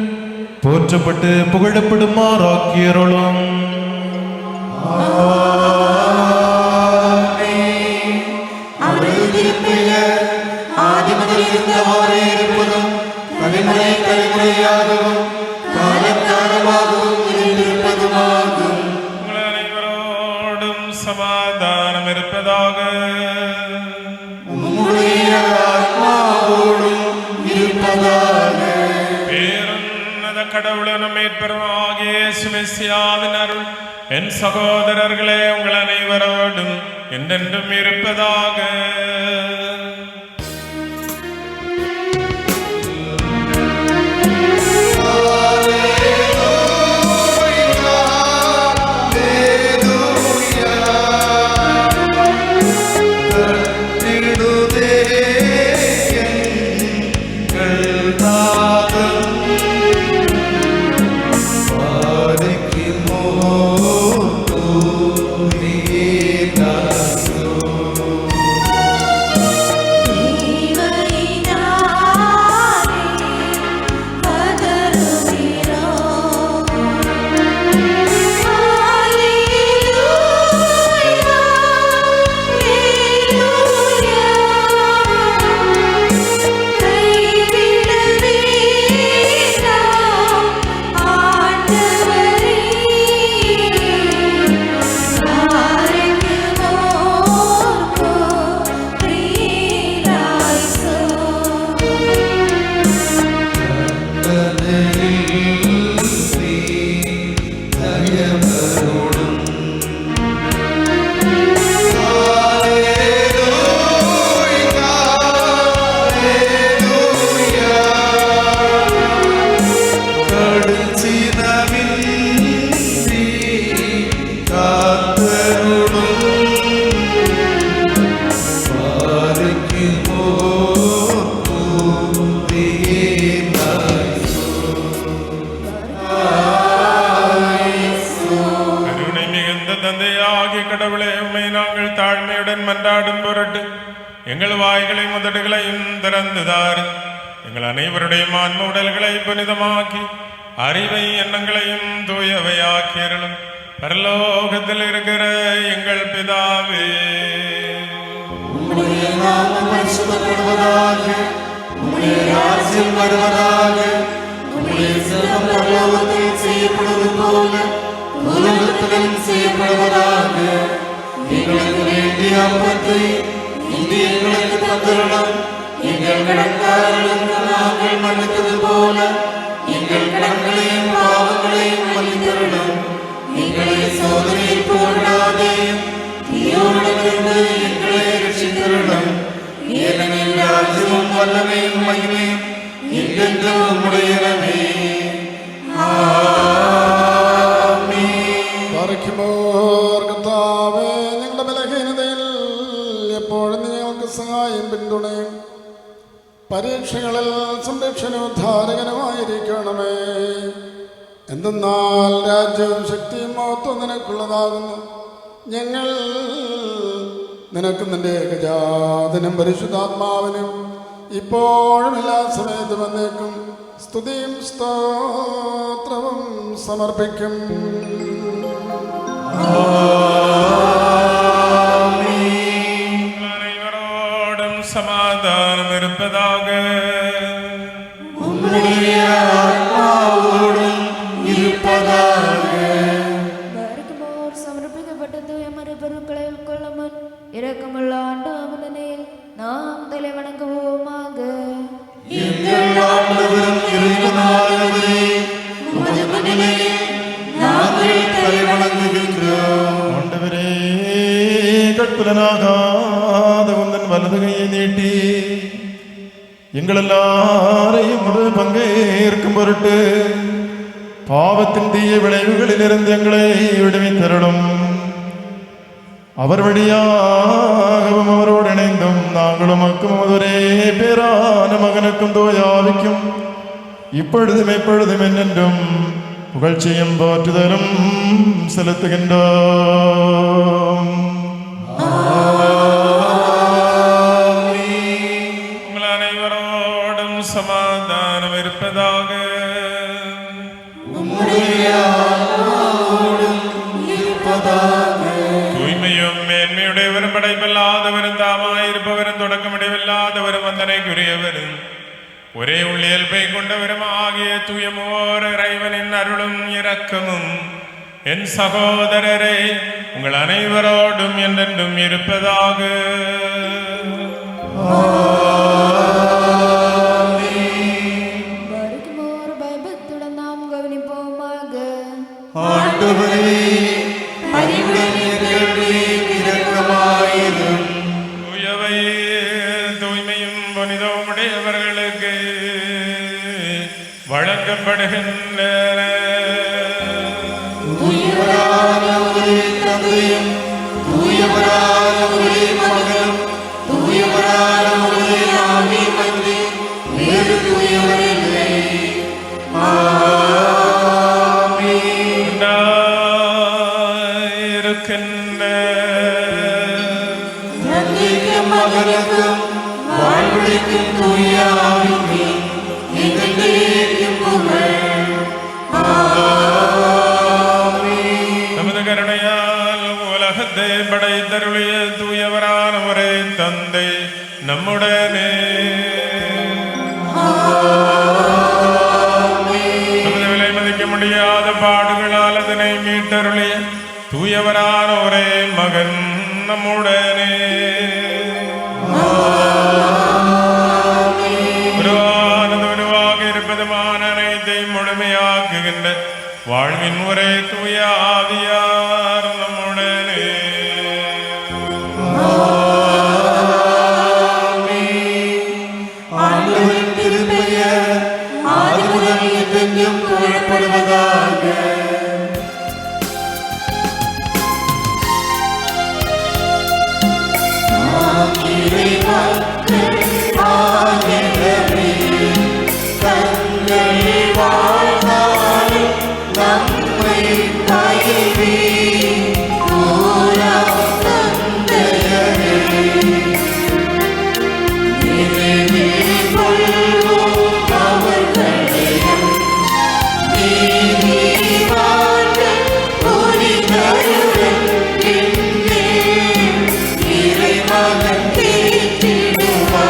போற்றப்பட்டு புகழப்படுமாறாக்கியருளும். அவரது திருப்பெயர் ஆதிமுதல் இருந்தவாறே இருப்பதும் தலைமுறை தலைமுறையாகவும் காலம் காலமாகவும் இருந்திருப்பதுமாகும். உங்கள் அனைவரோடும் சமாதானம் இருப்பதாக. கடவுளும் மீட்பெருமாகிய இயேசு மெசியாவின் அருள் என் சகோதரர்களே உங்கள் அனைவரோடும் என்றென்றும் இருப்பதாக. எங்கள் வாய்களை முதடுகளையும் திறந்துதார். எங்கள் அனைவருடைய ஆன்ம உடல்களை புனிதமாக்கி அறிவை எண்ணங்களையும் தூயவையாக்கியருளும். பரலோகத்தில் இருக்கிற எங்கள் பிதாவே, உம்முடைய நாமம் பரிசுத்தப்படுவதாக, உம்முடைய ராஜ்யம் வருவதாக, உம்முடைய சித்தம் பரலோகத்தில் செய்யப்படுவது போல பூலோகத்திலும் செய்யப்படுவதாக. எங்களுக்கு வேண்டிய அப்பத்தை இன்று எங்களுக்கு தந்தருளும். எங்கள் கடன்காரர்களுக்கு நாங்கள் மன்னித்தது போல எங்கள் கடன்களையும் பாவங்களையும் மன்னித்தருளும். எங்களை சோதனையில் போடாதேயும் தீயோனிடமிருந்து எங்களை ரட்சித்தருளும். ஏனெனில் ராஜ்யமும் வல்லமையும் மகிமையும் என்றென்றும் உம்முடையவே. കർത്താവേ, ഞങ്ങളുടെ ബലഹീനതയിൽ എപ്പോഴും ഞങ്ങൾക്ക് സഹായം പിന്തുണയും പരീക്ഷകളിൽ സംരക്ഷണോദ്ധാരകനുമായിരിക്കണമേ. എന്തെന്നാൽ രാജ്യവും ശക്തിയും മഹത്വം നിനക്കുള്ളതാകുന്നു. ഞങ്ങൾ നിനക്കും നിന്റെ ഏകജാതനും പരിശുദ്ധാത്മാവിനും ഇപ്പോഴും എല്ലാ സമയത്തും എന്നേക്കും സ്തുതിയും സ്തോത്രവും സമർപ്പിക്കും. அனைவரோடும் சமாதானம் இருப்பதாக. சமர்ப்பிக்கப்பட்ட தூயமறை பொருட்களை உட்கொள்ளும் முன் இரக்கமுள்ள ஆண்டவனே நாம் தலை வணங்குவோமாக. ஆண்டவரே, கற்புலனாகாத உந்தன் வலது கையை நீட்டி எங்களெல்லாரையும் ஒரு பங்கேற்கும் பொருட்டு பாவத்தின் தீய விளைவுகளிலிருந்து எங்களை விடுவித்தருளும். அவர் வழியாகவும் அவரோடு இணைந்தும் நாங்களும் மக்கும் ஒரே பேரான மகனுக்கும் தோயாவிக்கும் இப்பொழுதும் எப்பொழுதும் என்னென்றும் புகழ்ச்சியும் போற்றுதலும் செலுத்துகின்றோம். உங்கள் அனைவரோடும் சமாதானம் இருப்பதாக. தூய்மையும் மேன்மையுடையவரும் படைப்பில்லாதவரும் தாமாயிருப்பவரும் தொடக்கமிடைவில்லாதவரும் வந்தனைக்குரியவரும் ஒரே உள்ளியல்பை கொண்டவரும் ஆகிய தூயமோர் இறைவனின் அருளும் இரக்கமும் என் சகோதரரே உங்கள் அனைவரோடும் என்றென்றும் இருப்பதாக. பயபக்தியுடன் நாம் ஆண்டவரே பரிவுடன் எங்கள் மேல் இரக்கமாயிரும். தூயவை தூய்மையும் புனிதமும் உடையவர்களுக்கு வழங்கப்படுகின்றன. தூயவரான ஒரே தந்தையும் தூயவரான ஒரே மகனும் தூயவரான ஒரே ஆவியுமன்றி வேறு தூயவர் இல்லை. இருக்கின்ற தந்தைக்கும் மகனுக்கும் வாழ்வளிக்கும் தூய ஆவிக்கும் என்றென்றைக்கும் புகழ். நமது கருணையால் உலகத்தை படைத்தருளிய தூயவரான ஒரே தந்தை நம்முடனே நமது விலை மதிக்க முடியாத பாடுகளால் அதனை மீட்டருளிய தூயவரான ஒரே மகன் நம்முடனே உருவானது உருவாக இருப்பதுமான அனைத்தையும் முழுமையாக்குகின்ற வாழ்வின் ஒரே தூய ஆவியார் நம்முடனே ஆண்டவரின் திருப்பெயர் ஆதிமுதல் என்றென்றும் புகழப்படுவதாக. நாம் இறைமக்கள் ஆகியவரே, தங்கள் வாழ்நாள் நம்மை கைவி கூறாம் தந்தையரே, நினைவில் கொள்வோம் அவர்களையும் நீதிமான்கள் புனிதருடன் இன்றே இறைமகன் தீர்த்திடுவார்.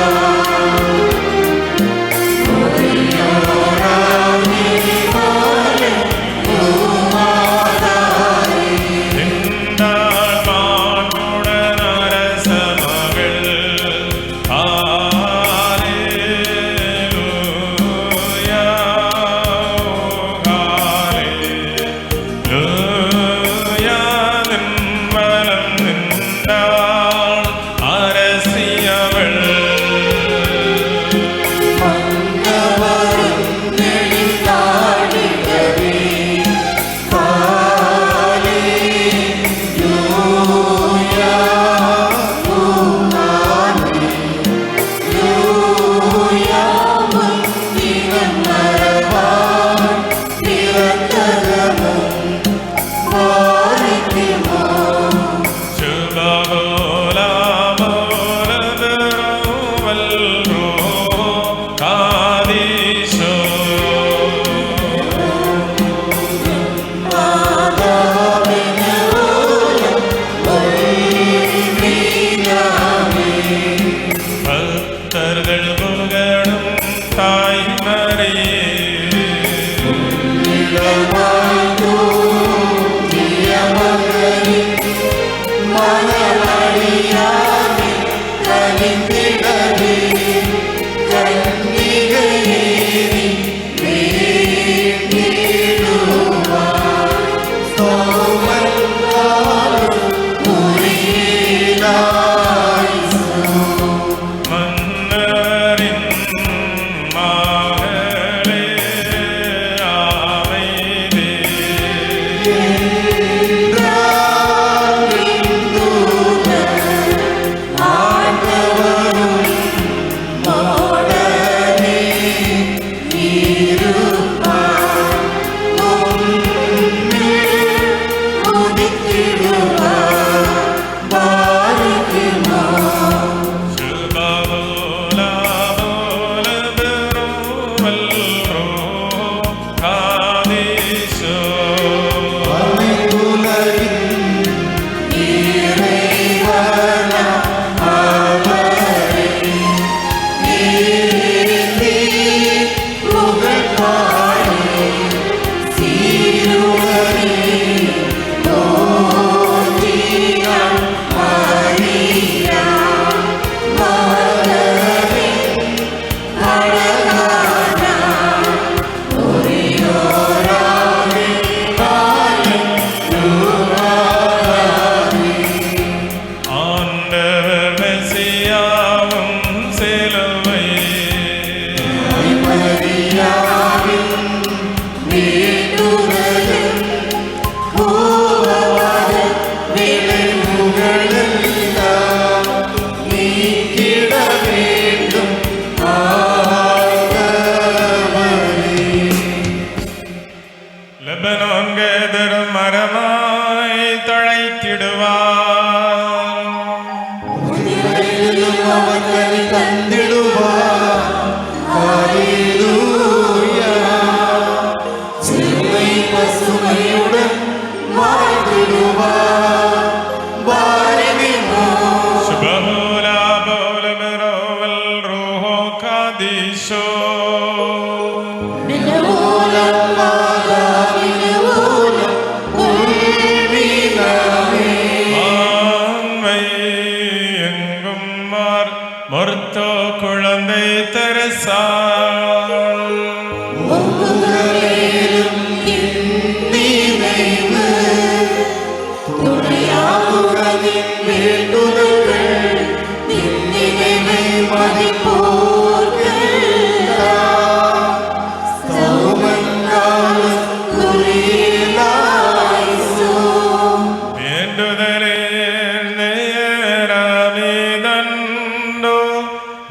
மன்னரின் மகளே, அமைதியாயிரும். வேண்டுதலும் கோபமான விளைவுகளெல்லாம் நீக்கிட வேண்டும் ஆண்டவரே. லெபனோன் கேதரும் மரமாய் தழைத்திடுவார். உதிரையிலும் அவர் கனி தந்திடுவார். ஹல்லேலூயா. செம்மை பசுமையுடன் வாழ்ந்திடுவார். பாரினிமோ சுபஹூலா பௌலபிரோவல் ரூஹோ காதீஷோ. மினவோலம் மாதா மினவோலம் உள்வீனமே. ஆண்மை எங்கும் மொர்த்தோ குழந்தை தெரசால். ஒவ்வொருவரிலும் நினைவு துணையாகுவதின் வேண்டுதல்கள் நினைவை மதிப்போர்க்கெல்லாம் சௌமங்காலம் குறியிலாய்சோ. வேண்டுதலே நேரமிதண்டோ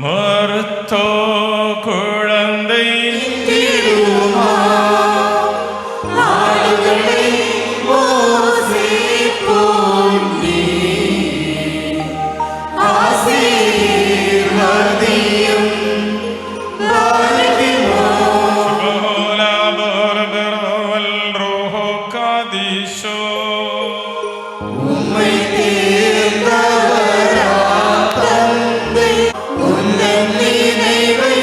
மொர்த்தோ குழந்தை திடுமா ஆடுகளை மோசிப்போம் நீ. ஆசீர்வதியும் பாரினிமோ சுபஹூலா பௌலபிரோவல் ரூஹோ காதீஷோ. உம்மை தேர்ந்தவரா தந்தை உந்தன் நினைவை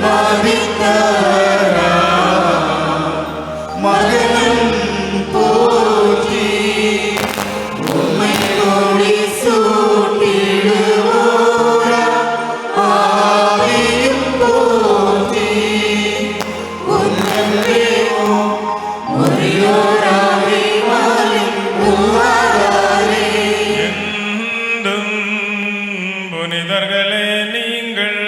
மதித்தவரா மகனும் போற்றி உம்மை கொடி சூட்டிடுவோரா ஆவியும் போற்றி உந்தன் தேவம் முறியோராகி மாலின் உவாரே. என்றும் புனிதர்களே நீங்கள்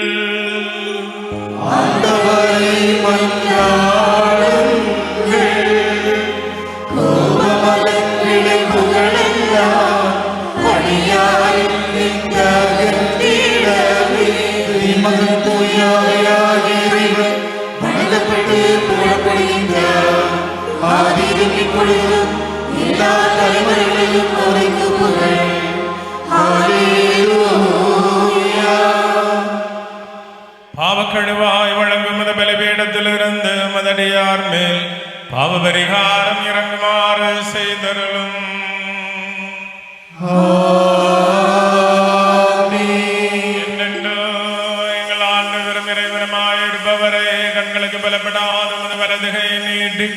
ஆண்டவரை மன்றாடுங்கள். கோபமதன் விளைவுகளெல்லாம் அடியாரின் நின்றகற்றிடவே. மகன் தூயாவியாகிய இறைவன் வணங்கப்பட்டு புகழப்படுகின்றார். ஆதியிலும் இப்பொழுதும் எல்லா தலைமுறைகளிலும் அவருக்கு புகழ். ஹல்லேலூயா. பாவக்கழுவாய் வழங்கும் மத பலிபீடத்திலிருந்து மதடியார் மேல் பாவ பரிகாரம் இறங்குமாறு செய்தருளும். என்னென்றோ எங்கள் ஆண்டவரும் இறைவனுமாய் இருப்பவரே, கண்களுக்கு பலப்படாத உமது வலதுகை நீட்டி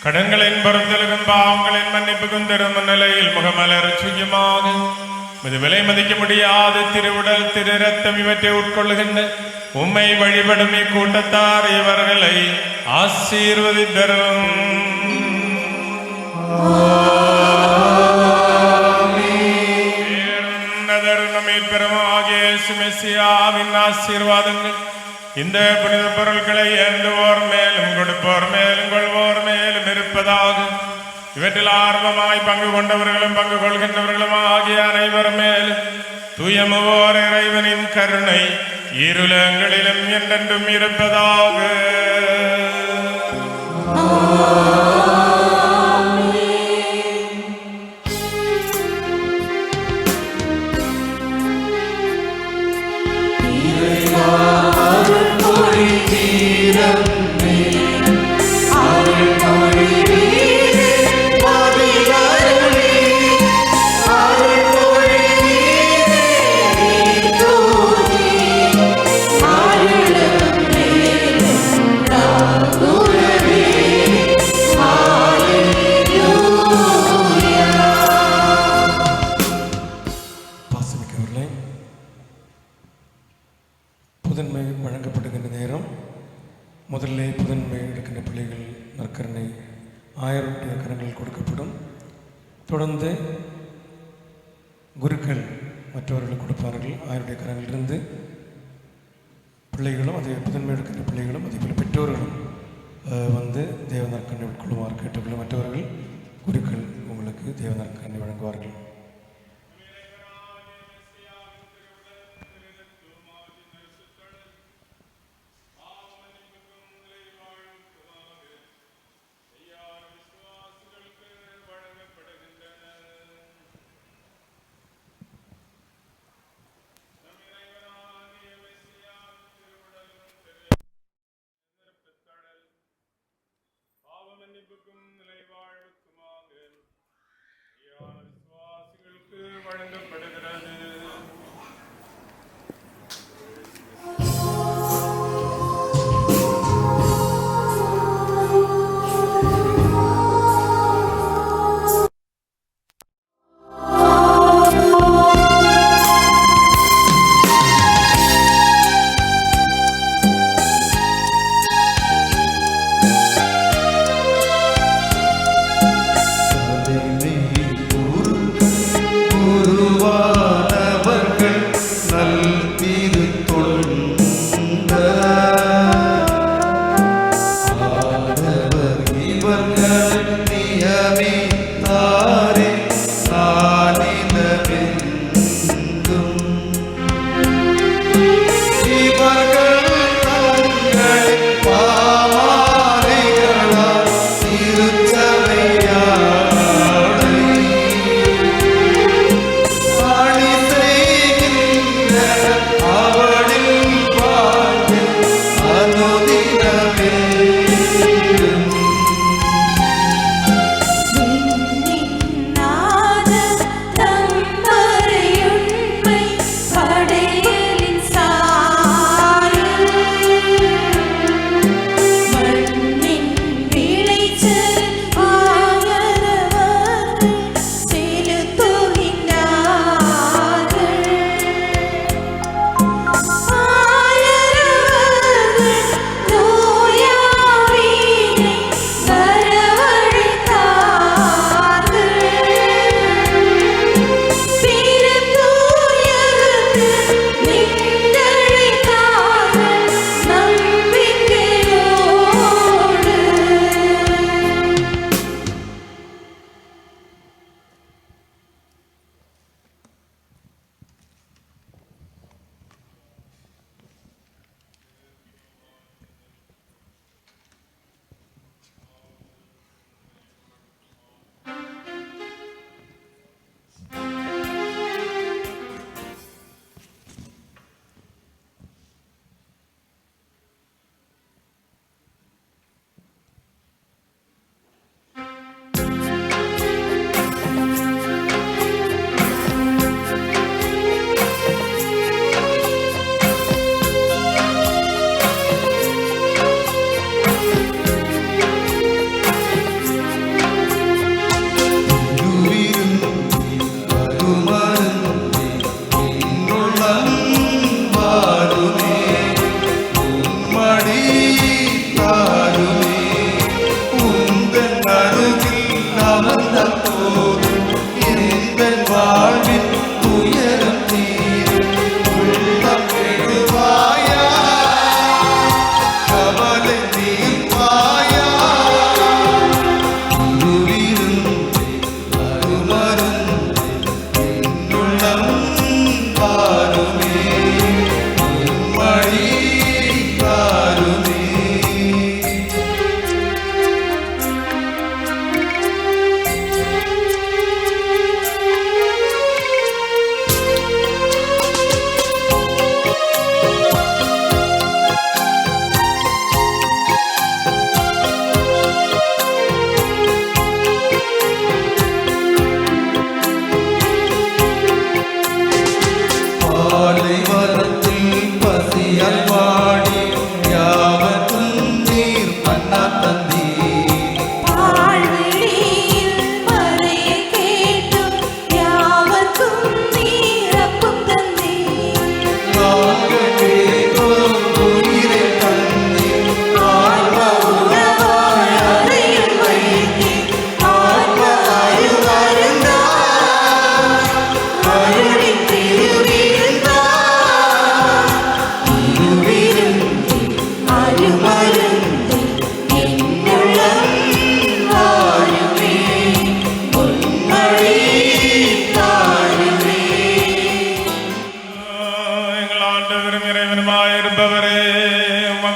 கடன்களின் பொறுத்தலுக்கும் பாவங்களின் மன்னிப்புக்கும் தரும் நிலையில் முகமலர் சுயமாக இது விலை மதிக்க முடியாத திருவுடல் திரு ரத்தம் இவற்றை உட்கொள்ளுகின்ற உம்மை வழிபடும் இக்கூட்டத்தார் இவர்களை ஆசீர்வதித்தரும். மீட்பெருமாகிய இயேசு மெசியாவின் ஆசீர்வாதங்கள் இந்த புனித பொருட்களை ஏந்துவோர் மேலும் கொடுப்போர் மேலும் கொள்வோர் மேலும் இருப்பதாக. இவற்றில் ஆர்வமாய் பங்கு கொண்டவர்களும் பங்கு கொள்கின்றவர்களும் ஆகிய அனைவர் மேலும் தூயமுவோர் இறைவனின் கருணை இருளங்களிலும் என்றென்றும் இருப்பதாக. பாசமிக்கவர்களே, புதன்மை வழங்கப்படுகின்ற நேரம். முதல்ல புதன்மை எடுக்கின்ற பிள்ளைகள் நற்கரணை 1000 கரங்கள் கொடுக்கப்படும். தொடர்ந்து குருக்கள் மற்றவர்கள் கொடுப்பார்கள். 1000 கரங்களிலிருந்து பிள்ளைகளும் அதே புதன்மை எடுக்கின்ற பிள்ளைகளும் அதே போல் பெற்றோர்களும் வந்து தேவ நற்கண்ணை உட்கொள்ளுமாறு கேட்டுக்கொள்ள மற்றவர்கள் குருக்கள் உங்களுக்கு தேவ நற்கண்ணை வழங்குவார்கள். உருவா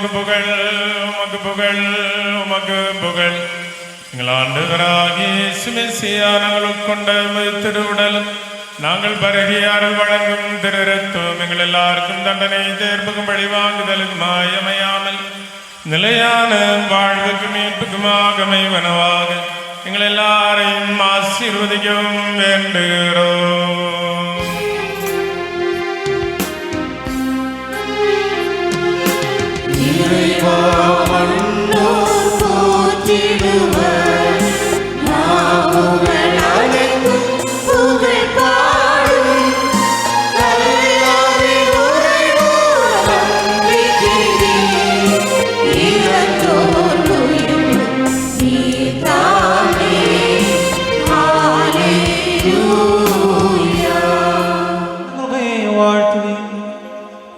உமக்கு புகழ் உமக்கு புகழ் உமக்கு புகழ். எங்கள் ஆண்டவராகிய இயேசு மெசியா நாங்கள் உட்கொண்ட திருவுடலும் நாங்கள் பருகியாரில் வழங்கும் திரு ரத்தம் எங்கள் எல்லாருக்கும் தண்டனை தேர்ப்புக்கும் வழிவாங்குதலுக்கும் மாயமையாமல் நிலையான வாழ்வுக்கு மீட்புக்குமாக அமைவனவாக எங்கள் எல்லாரையும் ஆசீர்வதிக்கவும் வேண்டுகிறோம்.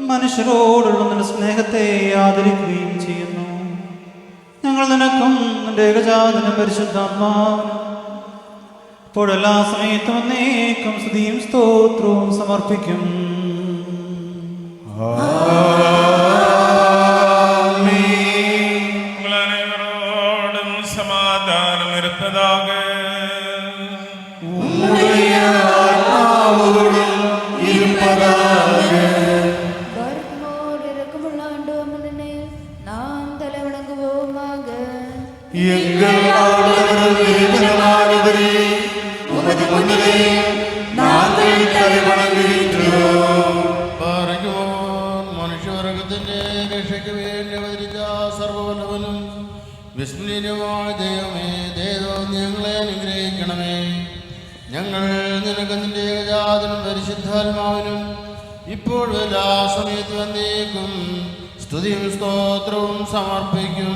മനുഷ്യരോടുള്ള നിന്റെ സ്നേഹത്തെ ആദരിക്കുകയും ചെയ്യുന്നു. ഞങ്ങൾ നിനക്കും നിന്റെ ഏകജാതനും പരിശുദ്ധാത്മാവിനും ഇപ്പോഴെല്ലാ സമയത്തും എന്നേക്കും സ്തുതിയും സ്തോത്രവും സമർപ്പിക്കും. അനേവരോടും സമാധാനം ഇരുപ്പதாக. മനുഷ്യവർഗത്തിന്റെ രക്ഷയ്ക്ക് വേണ്ടി അവതരിച്ച സർവ്വവല്ലഭനും വിസ്മരണീയമായ ദൈവമേ, ദൈവം ഞങ്ങളെ അനുഗ്രഹിക്കണമേ. ഞങ്ങൾ നിനക്ക് നിന്റെ ഏകജാതനും പരിശുദ്ധാത്മാവിനും ഇപ്പോഴും എല്ലാ സമയത്തും എന്നേക്കും സ്തുതിയും സ്തോത്രവും സമർപ്പിക്കും.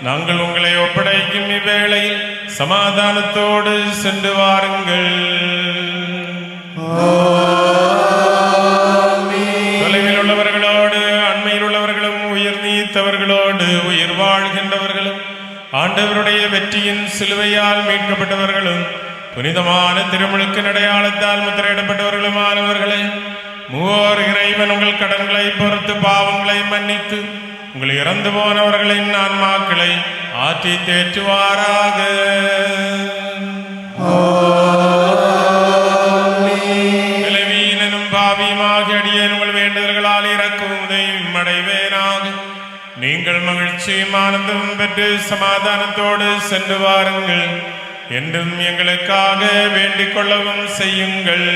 நாங்கள் உங்களை ஒப்படைக்கும் இவ்வேளையில் சமாதானத்தோடு சென்று வாருங்கள். தொலைவில் உள்ளவர்களோடு அண்மையில் உள்ளவர்களும் உயிர் நீத்தவர்களோடு உயிர் வாழ்கின்றவர்களும் ஆண்டவருடைய வெற்றியின் சிலுவையால் மீட்கப்பட்டவர்களும் புனிதமான திருமுழுக்கின் அடையாளத்தால் முத்திரையிடப்பட்டவர்களுமானவர்களே, மூவோர் இறைவன் உங்கள் கடன்களை பொறுத்து பாவங்களை மன்னித்து உங்களை இறந்து போனவர்களின் ஆன்மாக்களை ஆற்றி தேற்றுவாராக. நிலவீனனும் பாவியுமாகி அடியேன் உங்கள் வேண்டுதல்களால் இறக்கும் உதவியும் அடைவேனாக. நீங்கள் மகிழ்ச்சியும் ஆனந்தமும் பெற்று சமாதானத்தோடு சென்று வாருங்கள். என்றும் எங்களுக்காக வேண்டிக் கொள்ளவும் செய்யுங்கள்.